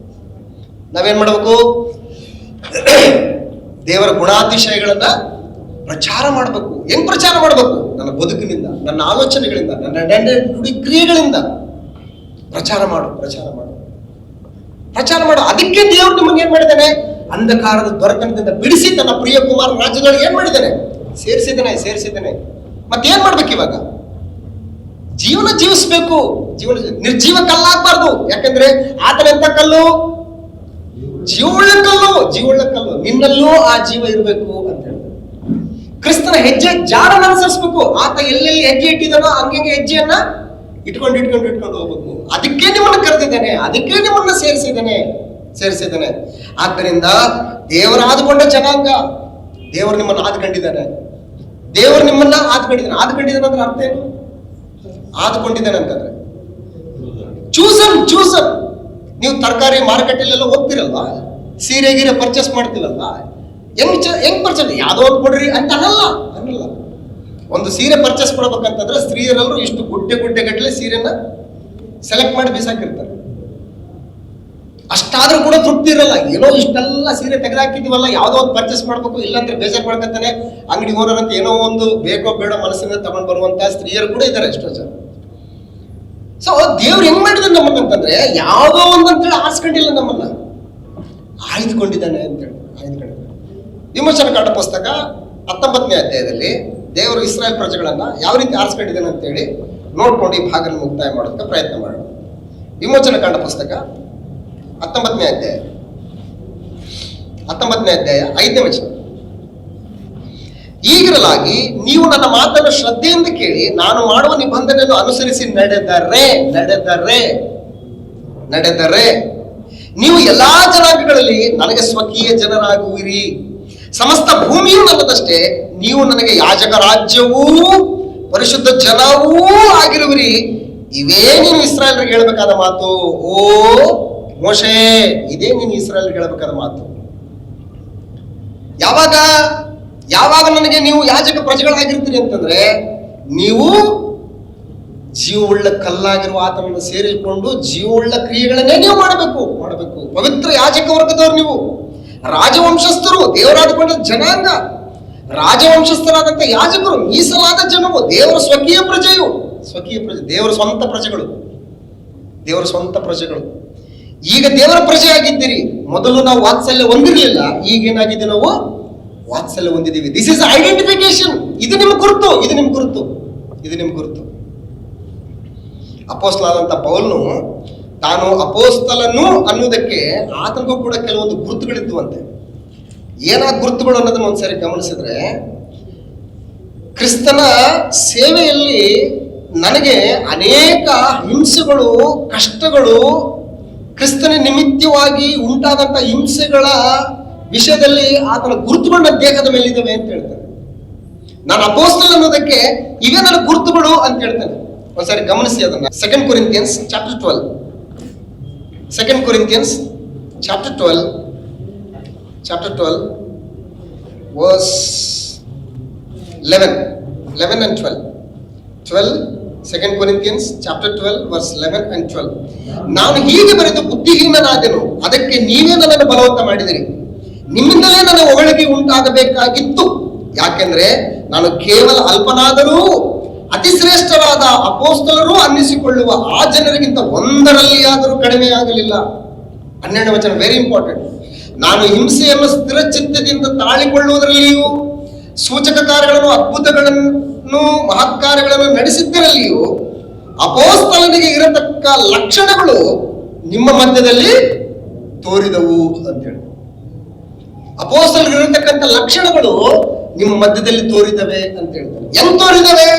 ನಾವೇನ್ ಮಾಡ್ಬೇಕು? ದೇವರ ಗುಣಾತಿಶಯಗಳನ್ನ ಪ್ರಚಾರ ಮಾಡಬೇಕು. ಹೆಂಗ್ ಪ್ರಚಾರ ಮಾಡಬೇಕು? ನನ್ನ ಬದುಕಿನಿಂದ, ನನ್ನ ಆಲೋಚನೆಗಳಿಂದ, ನನ್ನ ನುಡಿ ಕ್ರಿಯೆಗಳಿಂದ ಪ್ರಚಾರ ಮಾಡು. ಅದಕ್ಕೆ ದೇವರು ನಿಮಗೆ ಏನ್ ಮಾಡಿದ್ದಾನೆ? ಅಂಧಕಾರದ ದೊರೆತನದಿಂದ ಬಿಡಿಸಿ ತನ್ನ ಪ್ರಿಯ ಕುಮಾರ ರಾಜ್ಯದೊಳಗೆ ಏನ್ ಮಾಡಿದ್ದಾನೆ? ಸೇರಿಸಿದ್ದಾನೆ. ಮತ್ತೇನ್ ಮಾಡ್ಬೇಕು ಇವಾಗ? ಜೀವನ ಜೀವಿಸ್ಬೇಕು. ನಿರ್ಜೀವ ಕಲ್ಲಾಗಬಾರ್ದು. ಯಾಕಂದ್ರೆ ಆತನೆಂತ ಕಲ್ಲು? ಜೀವವುಳ್ಳ ಕಲ್ಲು. ನಿನ್ನಲ್ಲೂ ಆ ಜೀವ ಇರಬೇಕು ಅಂತ ಹೇಳಿ ಕ್ರಿಸ್ತನ ಹೆಜ್ಜೆ ಜಾಡನ್ನು ಅನುಸರಿಸಬೇಕು. ಆತ ಎಲ್ಲೆಲ್ಲಿ ಹೆಜ್ಜೆ ಇಟ್ಟಿದಾನೋ ಹಂಗೆ ಹೆಜ್ಜೆಯನ್ನ ಇಟ್ಕೊಂಡು ಹೋಗ್ಬೇಕು. ಅದಕ್ಕೆ ನಿಮ್ಮನ್ನು ಕರೆದಿದ್ದಾನೆ, ಅದಕ್ಕೆ ನಿಮ್ಮನ್ನ ಸೇರಿಸಿದ್ದಾನೆ. ಆದ್ದರಿಂದ ದೇವರ ಆದುಕೊಂಡ ಜನಾಂಗ, ದೇವರು ನಿಮ್ಮನ್ನು ಆದ್ಕೊಂಡಿದ್ದಾನೆ. ಆದ್ಕೊಂಡಿದ್ದಾನೆ ಅಂದ್ರೆ ಅರ್ಥ ಏನು? ಆದ್ಕೊಂಡಿದ್ದಾನೆ ಅಂತಂದ್ರೆ ಚೂಸನ್. ನೀವು ತರಕಾರಿ ಮಾರುಕಟ್ಟೆಲೆಲ್ಲ ಹೋಗ್ತಿರಲ್ವಾ? ಸೀರೆ ಗೀರೆ ಪರ್ಚೇಸ್ ಮಾಡ್ತೀವಲ್ವಾ? ಹೆಂಗ್ ಪರ್ಚೇಸ್? ಯಾವ್ದೋ ಒಂದು ಕೊಡ್ರಿ ಅಂತ ಅನ್ನಲ್ಲ. ಒಂದು ಸೀರೆ ಪರ್ಚೇಸ್ ಮಾಡ್ಬೇಕಂತಂದ್ರೆ ಸ್ತ್ರೀಯರೆಲ್ಲರೂ ಇಷ್ಟು ಗುಡ್ಡೆ ಗಟ್ಟಲೆ ಸೀರೆನ ಸೆಲೆಕ್ಟ್ ಮಾಡಿ ಬೀಸಾಕಿರ್ತಾರೆ. ಅಷ್ಟಾದ್ರೂ ಕೂಡ ತೃಪ್ತಿ ಇರಲ್ಲ. ಏನೋ ಇಷ್ಟೆಲ್ಲ ಸೀರೆ ತೆಗೆದಾಕಿದೀವಲ್ಲ, ಯಾವ್ದೋ ಒಂದು ಪರ್ಚೇಸ್ ಮಾಡ್ಬೇಕು, ಇಲ್ಲಾಂದ್ರೆ ಬೇಜಾರ್ ಮಾಡ್ಕೊತಾನೆ ಅಂಗಡಿ ಓನರ್ ಅಂತ ಏನೋ ಒಂದು ಬೇಕೋ ಬೇಡ ಮನಸ್ಸಿನಿಂದ ತಗೊಂಡ್ ಬರುವಂತ ಸ್ತ್ರೀಯರು ಕೂಡ ಇದ್ದಾರೆ ಎಷ್ಟೋ ಜನ. ಸೊ ದೇವ್ರು ಹೆಂಗ್ ಮಾಡಿದ್ರೆ ನಮ್ಮನ್ನ ಅಂತಂದ್ರೆ ಯಾವ್ದೋ ಒಂದಂತೇಳಿ ಆರಿಸ್ಕೊಂಡಿಲ್ಲ, ನಮ್ಮನ್ನ ಆಯ್ದುಕೊಂಡಿದ್ದಾನೆ ಅಂತೇಳಿ ವಿಮೋಚನಕಾಂಡ ಪುಸ್ತಕ 19ನೇ ಅಧ್ಯಾಯದಲ್ಲಿ ದೇವರು ಇಸ್ರಾಯೇಲ್ ಪ್ರಜೆಗಳನ್ನ ಯಾವ ರೀತಿ ಆರಿಸ್ಕೊಂಡಿದ್ದಾನೆ ಅಂತೇಳಿ ನೋಡ್ಕೊಂಡು ಈ ಭಾಗನ ಮುಕ್ತಾಯ ಮಾಡೋದಕ್ಕೆ ಪ್ರಯತ್ನ ಮಾಡೋಣ. ವಿಮೋಚನಕಾಂಡ ಪುಸ್ತಕ 19ನೇ ಅಧ್ಯಾಯ 5ನೇ ವಚನ. ಈಗಿರಲಾಗಿ ನೀವು ನನ್ನ ಮಾತನ್ನು ಶ್ರದ್ಧೆಯಿಂದ ಕೇಳಿ ನಾನು ಮಾಡುವ ನಿಬಂಧನೆಯನ್ನು ಅನುಸರಿಸಿ ನಡೆದರೆ ನೀವು ಎಲ್ಲಾ ಜನಾಂಗಗಳಲ್ಲಿ ನನಗೆ ಸ್ವಕೀಯ ಜನರಾಗುವಿರಿ. ಸಮಸ್ತ ಭೂಮಿಯೂ ನನ್ನದಷ್ಟೇ. ನೀವು ನನಗೆ ಯಾಜಕ ರಾಜ್ಯವೂ ಪರಿಶುದ್ಧ ಜನವೂ ಆಗಿರುವಿರಿ. ಇವೇ ನೀನು ಇಸ್ರಾಯೇಲ್ರಿಗೆ ಹೇಳಬೇಕಾದ ಮಾತು. ಓ ಮೋಶೆ, ಇದೇ ನೀನು ಇಸ್ರಾಯೇಲ್ರಿಗೆ ಹೇಳಬೇಕಾದ ಮಾತು. ಯಾವಾಗ ನನಗೆ ನೀವು ಯಾಜಕ ಪ್ರಜೆಗಳಾಗಿರ್ತೀರಿ ಅಂತಂದ್ರೆ, ನೀವು ಜೀವವುಳ್ಳ ಕಲ್ಲಾಗಿರುವ ಆತನನ್ನು ಸೇರಿಸಿಕೊಂಡು ಜೀವವುಳ್ಳ ಕ್ರಿಯೆಗಳನ್ನೇ ನೀವು ಮಾಡಬೇಕು. ಪವಿತ್ರ ಯಾಜಕ ವರ್ಗದವರು, ನೀವು ರಾಜವಂಶಸ್ಥರು, ದೇವರಾದುಕೊಂಡ ಜನಾಂಗ, ರಾಜವಂಶಸ್ಥರಾದಂತ ಯಾಜಕರು, ಮೀಸಲಾದ ಜನವು, ದೇವರ ಸ್ವಕೀಯ ಪ್ರಜೆ, ದೇವರ ಸ್ವಂತ ಪ್ರಜೆಗಳು. ಈಗ ದೇವರ ಪ್ರಜೆ ಆಗಿದ್ದೀರಿ. ಮೊದಲು ನಾವು ವಾತ್ಸಲ್ಯ ಹೊಂದಿರಲಿಲ್ಲ, ಈಗೇನಾಗಿದೆ? ನಾವು ವಾತ್ಸಲ್ಯ ಹೊಂದಿದ್ದೀವಿ. This is identification. ಇದು ನಿಮ್ ಗುರುತು. ಅಪೋಸ್ತಲನಾದಂತ ಪೌಲನು ತಾನು ಅಪೋಸ್ತಲನು ಅನ್ನುವುದಕ್ಕೆ ಆತನಿಗೂ ಕೂಡ ಕೆಲವೊಂದು ಗುರುತುಗಳಿದ್ದುವಂತೆ. ಏನಾದ ಗುರುತುಗಳು ಅನ್ನೋದನ್ನ ಒಂದ್ಸರಿ ಗಮನಿಸಿದ್ರೆ, ಕ್ರಿಸ್ತನ ಸೇವೆಯಲ್ಲಿ ನನಗೆ ಅನೇಕ ಹಿಂಸೆಗಳು, ಕಷ್ಟಗಳು, ಕ್ರಿಸ್ತನ ನಿಮಿತ್ತವಾಗಿ ಉಂಟಾದಂತ ಹಿಂಸೆಗಳ ವಿಷಯದಲ್ಲಿ ಆತನ ಗುರುತುಗಳ ದೇಹದ ಮೇಲಿದ್ದಾವೆ ಅಂತ ಹೇಳ್ತಾನೆ. ನಾನು ಅಪೋಸ್ತಲ ಅನ್ನೋದಕ್ಕೆ ಇವೇ ನನ್ನ ಗುರುತುಗಳು ಅಂತ ಹೇಳ್ತಾನೆ. ಒಂದ್ಸಾರಿ ಗಮನಿಸಿ ಅದನ್ನ. Second Corinthians chapter 12, second Corinthians chapter 12 verse 11 and 12. Second Corinthians chapter 12 verse 11 and 12. ನಾನು ಹೀಗೆ ಬರೆದು ಬುದ್ಧಿಹೀನನಾದೆನು, ಅದಕ್ಕೆ ನೀವೇ ನನ್ನನ್ನು ಬಲವಂತ ಮಾಡಿದಿರಿ. ನಿಮ್ಮಿಂದಲೇ ನನ್ನ ಹೊಗಳಿಕೆ ಉಂಟಾಗಬೇಕಾಗಿತ್ತು. ಯಾಕೆಂದ್ರೆ ನಾನು ಕೇವಲ ಅಲ್ಪನಾದರೂ ಅತಿಶ್ರೇಷ್ಠರಾದ ಅಪೋಸ್ತಲರು ಅನ್ನಿಸಿಕೊಳ್ಳುವ ಆ ಜನರಿಗಿಂತ ಒಂದರಲ್ಲಿಯಾದರೂ ಕಡಿಮೆ ಆಗಲಿಲ್ಲ. 12ನೇ ವಚನ ವೆರಿ ಇಂಪಾರ್ಟೆಂಟ್. ನಾನು ಹಿಂಸೆಯನ್ನು ಸ್ಥಿರ ಚಿತ್ತದಿಂದ ತಾಳಿಕೊಳ್ಳುವುದರಲ್ಲಿಯೂ, ಸೂಚಕ ಕಾರ್ಯಗಳನ್ನು, ಅದ್ಭುತಗಳನ್ನು, ಮಹತ್ಕಾರ್ಯಗಳನ್ನು ನಡೆಸಿದ್ದರಲ್ಲಿಯೂ ಅಪೋಸ್ತಲನಿಗೆ ಇರತಕ್ಕ ಲಕ್ಷಣಗಳು ನಿಮ್ಮ ಮಧ್ಯದಲ್ಲಿ ತೋರಿದವು ಅಂತೇಳಿ. ಅಪೋಸ್ತಲನಿಗೆ ಇರತಕ್ಕಂಥ ಲಕ್ಷಣಗಳು ನಿಮ್ಮ ಮಧ್ಯದಲ್ಲಿ ತೋರಿದವೆ ಅಂತ ಹೇಳ್ತಾರೆ. ಹೆಂಗ್ ತೋರಿದವೆ?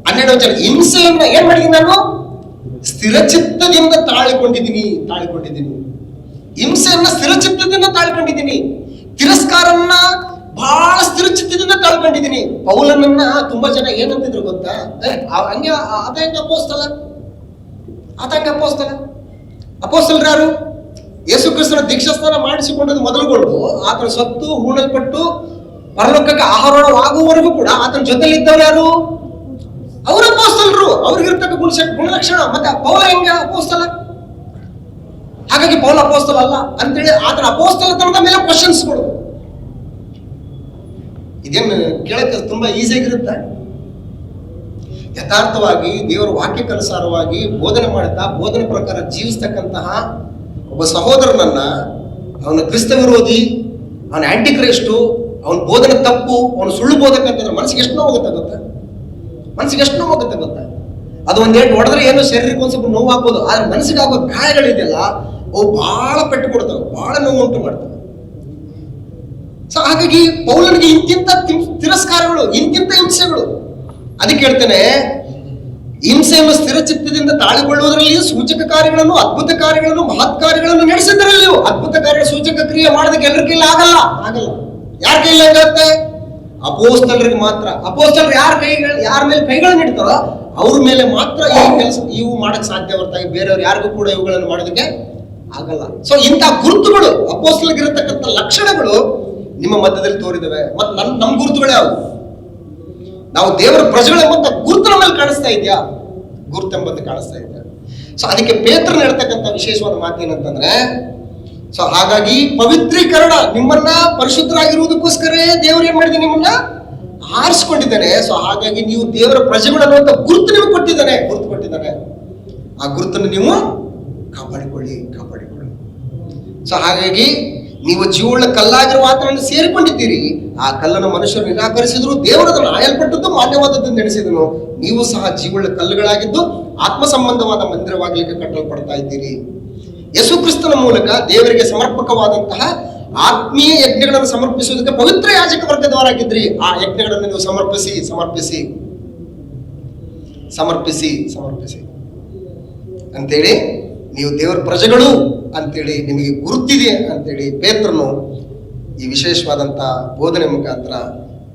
12ನೇ ವಚನ. ಹಿಂಸೆಯನ್ನ ಏನ್ ಮಾಡಿದೀನಿ ನಾನು? ಸ್ಥಿರಚಿತ್ತದಿಂದ ತಾಳಿಕೊಂಡಿದ್ದೀನಿ. ಹಿಂಸೆಯನ್ನ ಸ್ಥಿರಚಿತ್ತದಿಂದ ತಾಳ್ಕೊಂಡಿದ್ದೀನಿ. ತಿರಸ್ಕಾರನ್ನ ಬಹಳ ಸ್ಥಿರಚಿತ್ತದಿಂದ ತಾಳ್ಕೊಂಡಿದ್ದೀನಿ. ಪೌಲನನ್ನ ತುಂಬಾ ಜನ ಏನಂತಿದ್ರು ಗೊತ್ತಾ? ಹಂಗೆ ಆತ ಅಪೋಸ್ತಲರು ಯಾರು? ಯೇಸು ಕ್ರಿಸ್ತನ ದೀಕ್ಷಾಸ್ನಾನ ಮಾಡಿಸಿಕೊಂಡದ್ದು ಮೊದಲುಗೊಂಡು ಆತನ ಸತ್ತು ಹೂಣಲ್ಪಟ್ಟು ಪರಲೋಕಕ್ಕೆ ಆಹಾರವಾಗುವವರೆಗೂ ಕೂಡ ಆತನ ಜೊತೆಲಿ ಇದ್ದವ್ರು ಯಾರು? ಅವರ ಅಪೋಸ್ತಲರು. ಅವ್ರಿಗಿರ್ತಕ್ಕ ಗುಣಲಕ್ಷಣ. ಮತ್ತೆ ಪೌಲ ಹೆಂಗ ಅಪೋಸ್ತಲ? ಹಾಗಾಗಿ ಪೌಲ ಅಪೋಸ್ತಲ ಅಲ್ಲ ಅಂತೇಳಿ ಆತನ ಅಪೋಸ್ತಲತನದ ಮೇಲೆ ಕ್ವಶನ್ಸ್ಗಳು. ಇದೇನು ಕೇಳಕ್ಕೆ ತುಂಬಾ ಈಸಿಯಾಗಿರುತ್ತೆ. ಯಥಾರ್ಥವಾಗಿ ದೇವರ ವಾಕ್ಯಕ್ಕನುಸಾರವಾಗಿ ಬೋಧನೆ ಮಾಡುತ್ತಾ ಬೋಧನೆ ಪ್ರಕಾರ ಜೀವಿಸ್ತಕ್ಕಂತಹ ಒಬ್ಬ ಸಹೋದರನನ್ನ ಅವನ ಕ್ರಿಸ್ತ ವಿರೋಧಿ, ಅವನ ಆಂಟಿ ಕ್ರೈಸ್ಟು, ಅವನ ಬೋಧನೆ ತಪ್ಪು, ಅವನು ಸುಳ್ಳು ಬೋಧಕ ಅಂತಂದ್ರೆ ಮನಸ್ಸಿಗೆ ಎಷ್ಟು ನೋವಾಗುತ್ತೆ ಗೊತ್ತಾ? ಅದು ಒಂದೇಟು ಹೊಡೆದ್ರೆ ಏನು ಶರೀರಕ್ಕೆ ಒಂದ್ ಸ್ವಲ್ಪ ನೋವಾಗ್ಬೋದು, ಆದ್ರೆ ಮನಸ್ಸಿಗೆ ಆಗೋ ಗಾಯಗಳಿದೆಯಲ್ಲ ಅವು ಬಹಳ ಪೆಟ್ಟು ಕೊಡ್ತವೆ, ಬಹಳ ನೋವು ಉಂಟು ಮಾಡ್ತವೆ. ಸೊ ಹಾಗಾಗಿ ಪೌಲನಿಗೆ ಇಂತಿಂತ ತಿರಸ್ಕಾರಗಳು, ಇಂತಿಂತ ಹಿಂಸೆಗಳು. ಅದಕ್ಕೆ ಹೇಳ್ತೇನೆ, ಹಿಂಸೆಯನ್ನು ಸ್ಥಿರಚಿತ್ತದಿಂದ ತಾಳಿಕೊಳ್ಳುವುದರಲ್ಲಿಯೂ, ಸೂಚಕ ಕಾರ್ಯಗಳನ್ನು, ಅದ್ಭುತ ಕಾರ್ಯಗಳನ್ನು, ಮಹತ್ ಕಾರ್ಯಗಳನ್ನು ನಡೆಸಿದ್ದರಲ್ಲಿಯೂ. ಅದ್ಭುತ ಕಾರ್ಯ, ಸೂಚಕ ಕ್ರಿಯೆ ಮಾಡೋದಕ್ಕೆ ಎಲ್ಲರ ಕೈಲಿ ಆಗಲ್ಲ. ಯಾರ ಕೈಲಿ ಆಗತ್ತೆ? ಅಪೋಸ್ತಲರಿಗೆ ಮಾತ್ರ. ಅಪೋಸ್ತಲರು ಯಾರ ಮೇಲೆ ಕೈಗಳನ್ನು ಇಡ್ತಾರೋ ಅವ್ರ ಮೇಲೆ ಮಾತ್ರ ಈ ಕೆಲಸ ಇವು ಮಾಡಕ್ ಸಾಧ್ಯ ಹೊರತಾಗಿ ಬೇರೆಯವ್ರು ಯಾರಿಗೂ ಕೂಡ ಇವುಗಳನ್ನು ಮಾಡೋದಕ್ಕೆ ಆಗಲ್ಲ. ಸೊ ಇಂಥ ಗುರುತುಗಳು, ಅಪೋಸ್ತಲರಿಗೆ ಇರತಕ್ಕಂಥ ಲಕ್ಷಣಗಳು ನಿಮ್ಮ ಮಧ್ಯದಲ್ಲಿ ತೋರಿದವೆ. ಮತ್ತೆ ನಮ್ಮ ಗುರುತುಗಳು ಯಾವುದು? ನಾವು ದೇವರ ಪ್ರಜೆಗಳೆಂಬಂತ ಗುರುತು ನಮ್ಮಲ್ಲಿ ಕಾಣಿಸ್ತಾ ಇದೆಯಾ? ಗುರುತೆಂಬಂತ ಕಾಣಿಸ್ತಾ ಇದೆಯಾ? ಸೊ ಅದಕ್ಕೆ ಪೇತ್ರನ ಹೇಳ್ತಕ್ಕಂಥ ವಿಶೇಷವಾದ ಮಾತು ಏನಂತಂದ್ರೆ, ಸೊ ಹಾಗಾಗಿ ಪವಿತ್ರೀಕರಣ, ನಿಮ್ಮನ್ನ ಪರಿಶುದ್ಧರಾಗಿರುವುದಕ್ಕೋಸ್ಕರ ದೇವರು ಏನ್ ಮಾಡಿದೆ? ನಿಮ್ಮನ್ನ ಆರಿಸ್ಕೊಂಡಿದ್ದಾನೆ. ಸೊ ಹಾಗಾಗಿ ನೀವು ದೇವರ ಪ್ರಜೆಗಳು ಅನ್ನುವಂಥ ಗುರುತು ನಿಮಗೆ ಕೊಟ್ಟಿದ್ದಾನೆ. ಆ ಗುರುತನ್ನು ನೀವು ಕಾಪಾಡಿಕೊಳ್ಳಿ. ಸೊ ಹಾಗಾಗಿ ನೀವು ಜೀವಳ ಕಲ್ಲಾಗಿರುವ ಆತನನ್ನು ಸೇರಿಕೊಂಡಿದ್ದೀರಿ. ಆ ಕಲ್ಲನ್ನು ಮನುಷ್ಯರು ನಿರಾಕರಿಸಿದ್ರು, ದೇವರದನ್ನು ಆಯಲ್ಪಟ್ಟದ್ದು ಮಾನ್ಯವಾದದ್ದು ನೆನೆಸಿದನು. ನೀವು ಸಹ ಜೀವಳ ಕಲ್ಲುಗಳಾಗಿದ್ದು ಆತ್ಮ ಸಂಬಂಧವಾದ ಮಂದಿರವಾಗಲಿಕ್ಕೆ ಕಟ್ಟಲ್ಪಡ್ತಾ ಇದ್ದೀರಿ. ಯೇಸು ಕ್ರಿಸ್ತನ ಮೂಲಕ ದೇವರಿಗೆ ಸಮರ್ಪಕವಾದಂತಹ ಆತ್ಮೀಯ ಯಜ್ಞಗಳನ್ನು ಸಮರ್ಪಿಸುವುದಕ್ಕೆ ಪವಿತ್ರ ಯಾಜಕ ವರ್ಗದವರಾಗಿದ್ರಿ. ಆ ಯಜ್ಞಗಳನ್ನು ನೀವು ಸಮರ್ಪಿಸಿ ಅಂತೇಳಿ ನೀವು ದೇವರ ಪ್ರಜೆಗಳು ಅಂತೇಳಿ ನಿಮಗೆ ಗುರುತಿದೆ ಅಂತೇಳಿ ಪೇತ್ರನು ಈ ವಿಶೇಷವಾದಂತ ಬೋಧನೆ ಮುಖಾಂತರ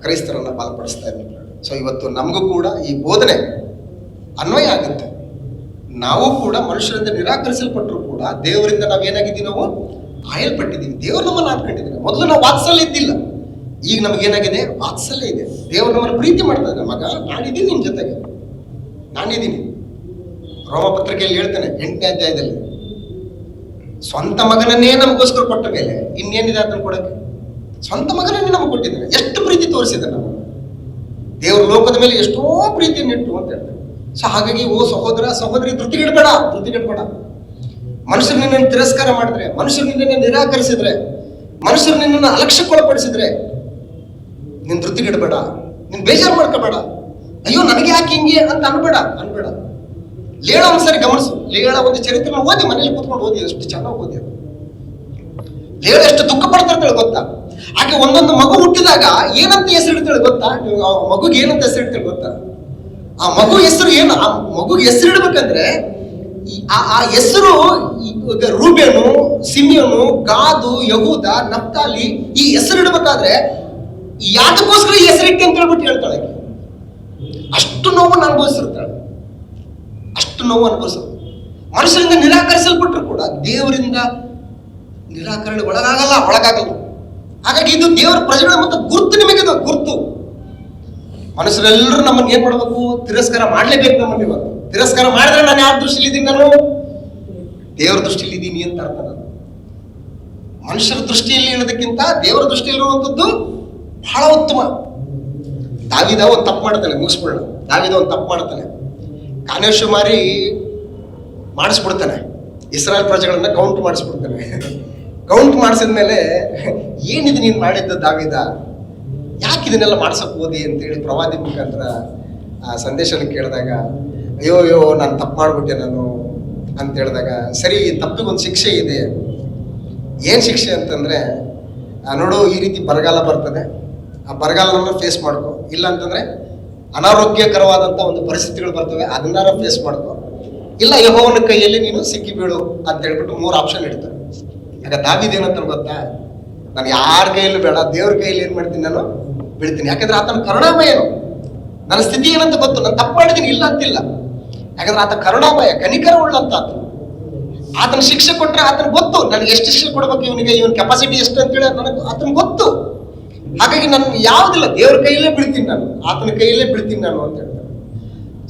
ಕ್ರೈಸ್ತರನ್ನ ಬಲಪಡಿಸ್ತಾ ಇದ್ದಾರೆ. ಸೊ ಇವತ್ತು ನಮಗೂ ಕೂಡ ಈ ಬೋಧನೆ ಅನ್ವಯ ಆಗುತ್ತೆ. ನಾವು ಕೂಡ ಮನುಷ್ಯರಿಂದ ನಿರಾಕರಿಸಲ್ಪಟ್ಟರು ಕೂಡ ದೇವರಿಂದ ನಾವೇನಾಗಿದ್ದೀವಿ? ನಾವು ಆಯಲ್ಪಟ್ಟಿದ್ದೀವಿ. ದೇವರು ನಮ್ಮನ್ನು ಆಡ್ಕೊಂಡಿದ್ದೀವಿ. ಮೊದಲು ನಾವು ವಾತ್ಸಲ್ಯ ಇದ್ದಿಲ್ಲ, ಈಗ ನಮಗೇನಾಗಿದೆ? ವಾತ್ಸಲ್ಯ ಇದೆ. ದೇವರು ನಮ್ಮನ್ನು ಪ್ರೀತಿ ಮಾಡ್ತಾ ಇದ್ದಾರೆ. ಮಗ, ನಾನಿದ್ದೀನಿ ನಿನ್ನ ಜೊತೆಗೆ, ನಾನಿದ್ದೀನಿ. ರೋಮ ಪತ್ರಿಕೆಯಲ್ಲಿ ಹೇಳ್ತಾನೆ 8ನೇ ಅಧ್ಯಾಯದಲ್ಲಿ, ಸ್ವಂತ ಮಗನನ್ನೇ ನಮಗೋಸ್ಕರ ಕೊಟ್ಟ ಮೇಲೆ ಇನ್ನೇನಿದೆ ಅದನ್ನು ಕೊಡಕ್ಕೆ? ಸ್ವಂತ ಮಗನನ್ನೇ ನಮಗೆ ಕೊಟ್ಟಿದ್ದಾನೆ. ಎಷ್ಟು ಪ್ರೀತಿ ತೋರಿಸಿದ್ದಾನೆ ನಮಗೆ ದೇವರು ಲೋಕದ ಮೇಲೆ, ಎಷ್ಟೋ ಪ್ರೀತಿಯನ್ನು ಇಟ್ಟು ಅಂತ ಹೇಳ್ತಾರೆ. ಸೊ ಹಾಗಾಗಿ ಓ ಸಹೋದರ ಸಹೋದರಿ, ಧೃತಿಗೆಡಬೇಡ. ಮನುಷ್ಯರು ನಿನ್ನನ್ನು ತಿರಸ್ಕಾರ ಮಾಡಿದ್ರೆ, ಮನುಷ್ಯರು ನಿನ್ನನ್ನು ನಿರಾಕರಿಸಿದ್ರೆ, ಮನುಷ್ಯರು ನಿನ್ನನ್ನು ಅಲಕ್ಷ್ಯಕ್ಕೊಳಪಡಿಸಿದ್ರೆ ನೀನ್ ಧೃತಿಗೆಡಬೇಡ, ನೀನ್ ಬೇಜಾರು ಮಾಡ್ಕೋಬೇಡ. ಅಯ್ಯೋ ನನಗೆ ಯಾಕೆ ಹಿಂಗೆ ಅಂತ ಅನ್ಬೇಡ. ಲೇಳ ಒಂದ್ಸರಿ ಗಮನಿಸು. ಲೇಳ ಒಂದು ಚರಿತ್ರೆ ಓದಿ, ಮನೇಲಿ ಕೂತ್ಕೊಂಡು ಓದಿ, ಎಷ್ಟು ಚೆನ್ನಾಗಿ ಓದಿ. ಲೇಳ ಎಷ್ಟು ದುಃಖ ಪಡ್ತಿರ್ತಾಳೆ ಗೊತ್ತಾ? ಆಕೆ ಒಂದೊಂದು ಮಗು ಹುಟ್ಟಿದಾಗ ಏನಂತ ಹೆಸರಿಡ್ತಾಳೆ ಗೊತ್ತಾ? ಮಗುಗೆ ಏನಂತ ಹೆಸರಿಡ್ತಾಳೆ ಗೊತ್ತಾ? ಆ ಮಗು ಹೆಸರು ಏನು, ಆ ಮಗು ಹೆಸರು ಇಡ್ಬೇಕಂದ್ರೆ ಆ ಹೆಸರು ರೂಬೇನು, ಸಿಮಿಯೋನು, ಗಾದು, ಯಹೂದ, ನಫ್ತಾಲಿ, ಈ ಹೆಸರು ಇಡ್ಬೇಕಾದ್ರೆ ಯಾತಕ್ಕೋಸ್ಕರ ಈ ಹೆಸರಿಟ್ಟೆ ಅಂತ ಹೇಳ್ಬಿಟ್ಟು ಹೇಳ್ತಾಳೆ. ಅಷ್ಟು ನೋವನ್ನು ಅನುಭವಿಸಿರ್ತಾಳೆ, ಅಷ್ಟು ನೋವು ಅನುಭವಿಸ. ಮನುಷ್ಯರಿಂದ ನಿರಾಕರಿಸಲ್ಪಟ್ಟರು ಕೂಡ ದೇವರಿಂದ ನಿರಾಕರಣೆ ಒಳಗಾಗಲ್ಲ. ಹಾಗಾಗಿ ಇದು ದೇವರ ಪ್ರಜೆಗಳ ಮತ್ತು ಗುರುತು, ನಿಮಗೆ ಗುರುತು. ಮನುಷ್ಯರೆಲ್ಲರೂ ನಮ್ಮನ್ನು ಏನ್ ಮಾಡ್ಬೇಕು, ತಿರಸ್ಕಾರ ಮಾಡ್ಲೇಬೇಕು. ನಮ್ಮನ್ನು ಇವತ್ತು ತಿರಸ್ಕಾರ ಮಾಡಿದ್ರೆ ನಾನು ಯಾರ ದೃಷ್ಟಿಲಿ ಇದ್ದೀನಿ, ನಾನು ದೇವರ ದೃಷ್ಟಿಯಲ್ಲಿ ಇದ್ದೀನಿ ಅಂತ ಅರ್ಥ. ನಾನು ಮನುಷ್ಯರ ದೃಷ್ಟಿಯಲ್ಲಿ ಇರೋದಕ್ಕಿಂತ ದೇವರ ದೃಷ್ಟಿಯಲ್ಲಿರುವಂಥದ್ದು ಬಹಳ ಉತ್ತಮ. ದಾವಿದ ಒಂದು ತಪ್ಪು ಮಾಡ್ತಾನೆ, ಮುಗಿಸ್ಬಿಡೋಣ. ದಾವಿದ ಒಂದು ತಪ್ಪು ಮಾಡ್ತಾನೆ, ಕಾನೇಶುಮಾರಿ ಮಾಡಿಸ್ಬಿಡ್ತಾನೆ, ಇಸ್ರಾಯೇಲ್ ಪ್ರಜೆಗಳನ್ನ ಕೌಂಟ್ ಮಾಡಿಸ್ಬಿಡ್ತಾನೆ. ಕೌಂಟ್ ಮಾಡಿಸಿದ್ಮೇಲೆ ಏನಿದು ನೀನು ಮಾಡಿದ್ದ ದಾವಿದ, ಯಾಕೆ ಇದನ್ನೆಲ್ಲ ಮಾಡ್ಸಕ್ ಹೋದಿ ಅಂತೇಳಿ ಪ್ರವಾದಿ ಮುಖಾಂತರ ಆ ಸಂದೇಶನ ಕೇಳಿದಾಗ, ಅಯ್ಯೋ ನಾನು ತಪ್ಪು ಮಾಡ್ಬಿಟ್ಟೆ ನಾನು ಅಂತ ಹೇಳಿದಾಗ, ಸರಿ ತಪ್ಪಿಗೊಂದು ಶಿಕ್ಷೆ ಇದೆ. ಏನ್ ಶಿಕ್ಷೆ ಅಂತಂದ್ರೆ, ನೋಡು ಈ ರೀತಿ ಬರಗಾಲ ಬರ್ತದೆ, ಆ ಬರಗಾಲನ ಫೇಸ್ ಮಾಡ್ಕೊ. ಇಲ್ಲ ಅಂತಂದ್ರೆ ಅನಾರೋಗ್ಯಕರವಾದಂತ ಒಂದು ಪರಿಸ್ಥಿತಿಗಳು ಬರ್ತವೆ, ಅದನ್ನಾರ ಫೇಸ್ ಮಾಡ್ಕೊ. ಇಲ್ಲ ಯೆಹೋವನ ಕೈಯಲ್ಲಿ ನೀನು ಸಿಕ್ಕಿ ಬೀಳು ಅಂತ ಹೇಳ್ಬಿಟ್ಟು 3 ಆಪ್ಷನ್ ಇಡ್ತಾರೆ. ಆಗ ದಾವೀದ ಏನಂತ ಗೊತ್ತಾ, ನಾನು ಯಾರ ಕೈಯಲ್ಲೂ ಬೇಡ, ದೇವ್ರ ಕೈಯಲ್ಲಿ ಏನ್ ಮಾಡ್ತೀನಿ, ನಾನು ಬೀಳ್ತೀನಿ. ಯಾಕಂದ್ರೆ ಆತನ ಕರುಣಾಮಯನು, ನನ್ನ ಸ್ಥಿತಿ ಏನಂತ ಗೊತ್ತು, ನಾನು ತಪ್ಪು ಮಾಡಿದ್ದೀನಿ ಇಲ್ಲ ಅಂತಿಲ್ಲ. ಯಾಕಂದ್ರೆ ಆತ ಕರುಣಾಮಯ, ಕನಿಕರ ಉಳ್ಳಂತ ಆತನ ಶಿಕ್ಷೆ ಕೊಟ್ರೆ ಆತನ ಗೊತ್ತು ನನಗೆ ಎಷ್ಟು ಶಿಕ್ಷೆ ಕೊಡ್ಬೇಕು, ಇವನ್ ಕೆಪಾಸಿಟಿ ಎಷ್ಟು ಅಂತೇಳಿ ನನಗೆ ಆತನ ಗೊತ್ತು. ಹಾಗಾಗಿ ನಾನು ಯಾವುದಿಲ್ಲ, ದೇವ್ರ ಕೈಯಲ್ಲೇ ಬೀಳ್ತೀನಿ, ನಾನು ಆತನ ಕೈಯಲ್ಲೇ ಬೀಳ್ತೀನಿ ನಾನು ಅಂತ ಹೇಳ್ತಾರೆ.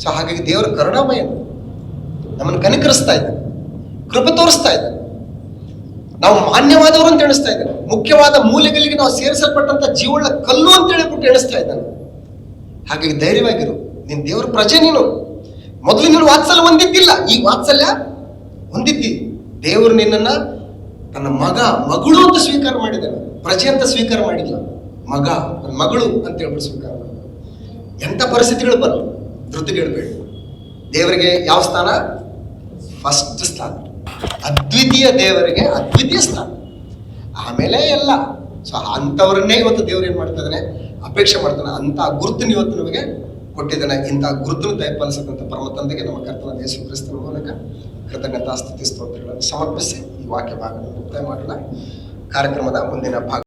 ಸೊ ಹಾಗಾಗಿ ದೇವರ ಕರುಣಾಮಯನು ನಮ್ಮನ್ನು ಕನಿಕರಿಸ್ತಾ ಇದ್ದಾನೆ, ಕೃಪೆ ತೋರಿಸ್ತಾ ಇದ್ದಾನೆ, ನಾವು ಮಾನ್ಯವಾದವರು ಅಂತ ಎಣಿಸ್ತಾ ಇದ್ದಾನೆ, ಮುಖ್ಯವಾದ ಮೂಲೆಗಳಿಗೆ ನಾವು ಸೇರಿಸಲ್ಪಟ್ಟಂತ ಜೀವಳ ಕಲ್ಲು ಅಂತ ಹೇಳಿಬಿಟ್ಟು ಎಣಿಸ್ತಾ ಇದ್ದಾನೆ. ಹಾಗಾಗಿ ಧೈರ್ಯವಾಗಿರು, ನೀನ್ ದೇವರ ಪ್ರಜೆ. ನೀನು ಮೊದಲು ನೀನು ವಾತ್ಸಲ್ಯ ಹೊಂದಿದ್ದಿಲ್ಲ, ಈಗ ವಾತ್ಸಲ್ಯ ಹೊಂದಿದ್ದಿ. ದೇವರು ನಿನ್ನನ್ನ ತನ್ನ ಮಗಳು ಅಂತ ಸ್ವೀಕಾರ ಮಾಡಿದ್ದಾನೆ, ಪ್ರಜೆ ಅಂತ ಸ್ವೀಕಾರ ಮಾಡಿಲ್ಲ. ನನ್ನ ಮಗಳು ಅಂತ ಹೇಳ್ಬಿಟ್ಟು ಸ್ವೀಕಾರ ಮಾಡಿದ. ಎಂಥ ಪರಿಸ್ಥಿತಿಗಳು ಬರಲ್ಲ, ಧೃತಿಗೆಡಬೇಡಿ. ದೇವರಿಗೆ ಯಾವ ಸ್ಥಾನ? ಫಸ್ಟ್ ಸ್ಥಾನ. ಅದ್ವಿತೀಯ ದೇವರಿಗೆ ಅದ್ವಿತೀಯ ಸ್ಥಾನ, ಆಮೇಲೆ ಎಲ್ಲ. ಸೊ ಅಂಥವ್ರನ್ನೇ ಇವತ್ತು ದೇವರು ಏನ್ ಮಾಡ್ತಾ ಇದ್ದಾನೆ, ಅಪೇಕ್ಷೆ ಮಾಡ್ತಾನೆ. ಅಂತ ಗುರುತನ್ನು ಇವತ್ತು ನಮಗೆ ಕೊಟ್ಟಿದ್ದಾನೆ. ಇಂಥ ಗುರುತನ್ನು ದಯಪಾಲಿಸದಂತ ಪರಮ ತಂದೆಗೆ ನಮ್ಮ ಕರ್ತನಾದ ಯೇಸು ಕ್ರಿಸ್ತನ ಮೂಲಕ ಕೃತಜ್ಞತಾ ಸ್ತುತಿ ಸ್ತೋತ್ರಗಳನ್ನು ಸಮರ್ಪಿಸಿ ಈ ವಾಕ್ಯ ಭಾಗವನ್ನು ಮುಕ್ತಾಯ ಮಾಡೋಣ. ಕಾರ್ಯಕ್ರಮದ ಮುಂದಿನ ಭಾಗ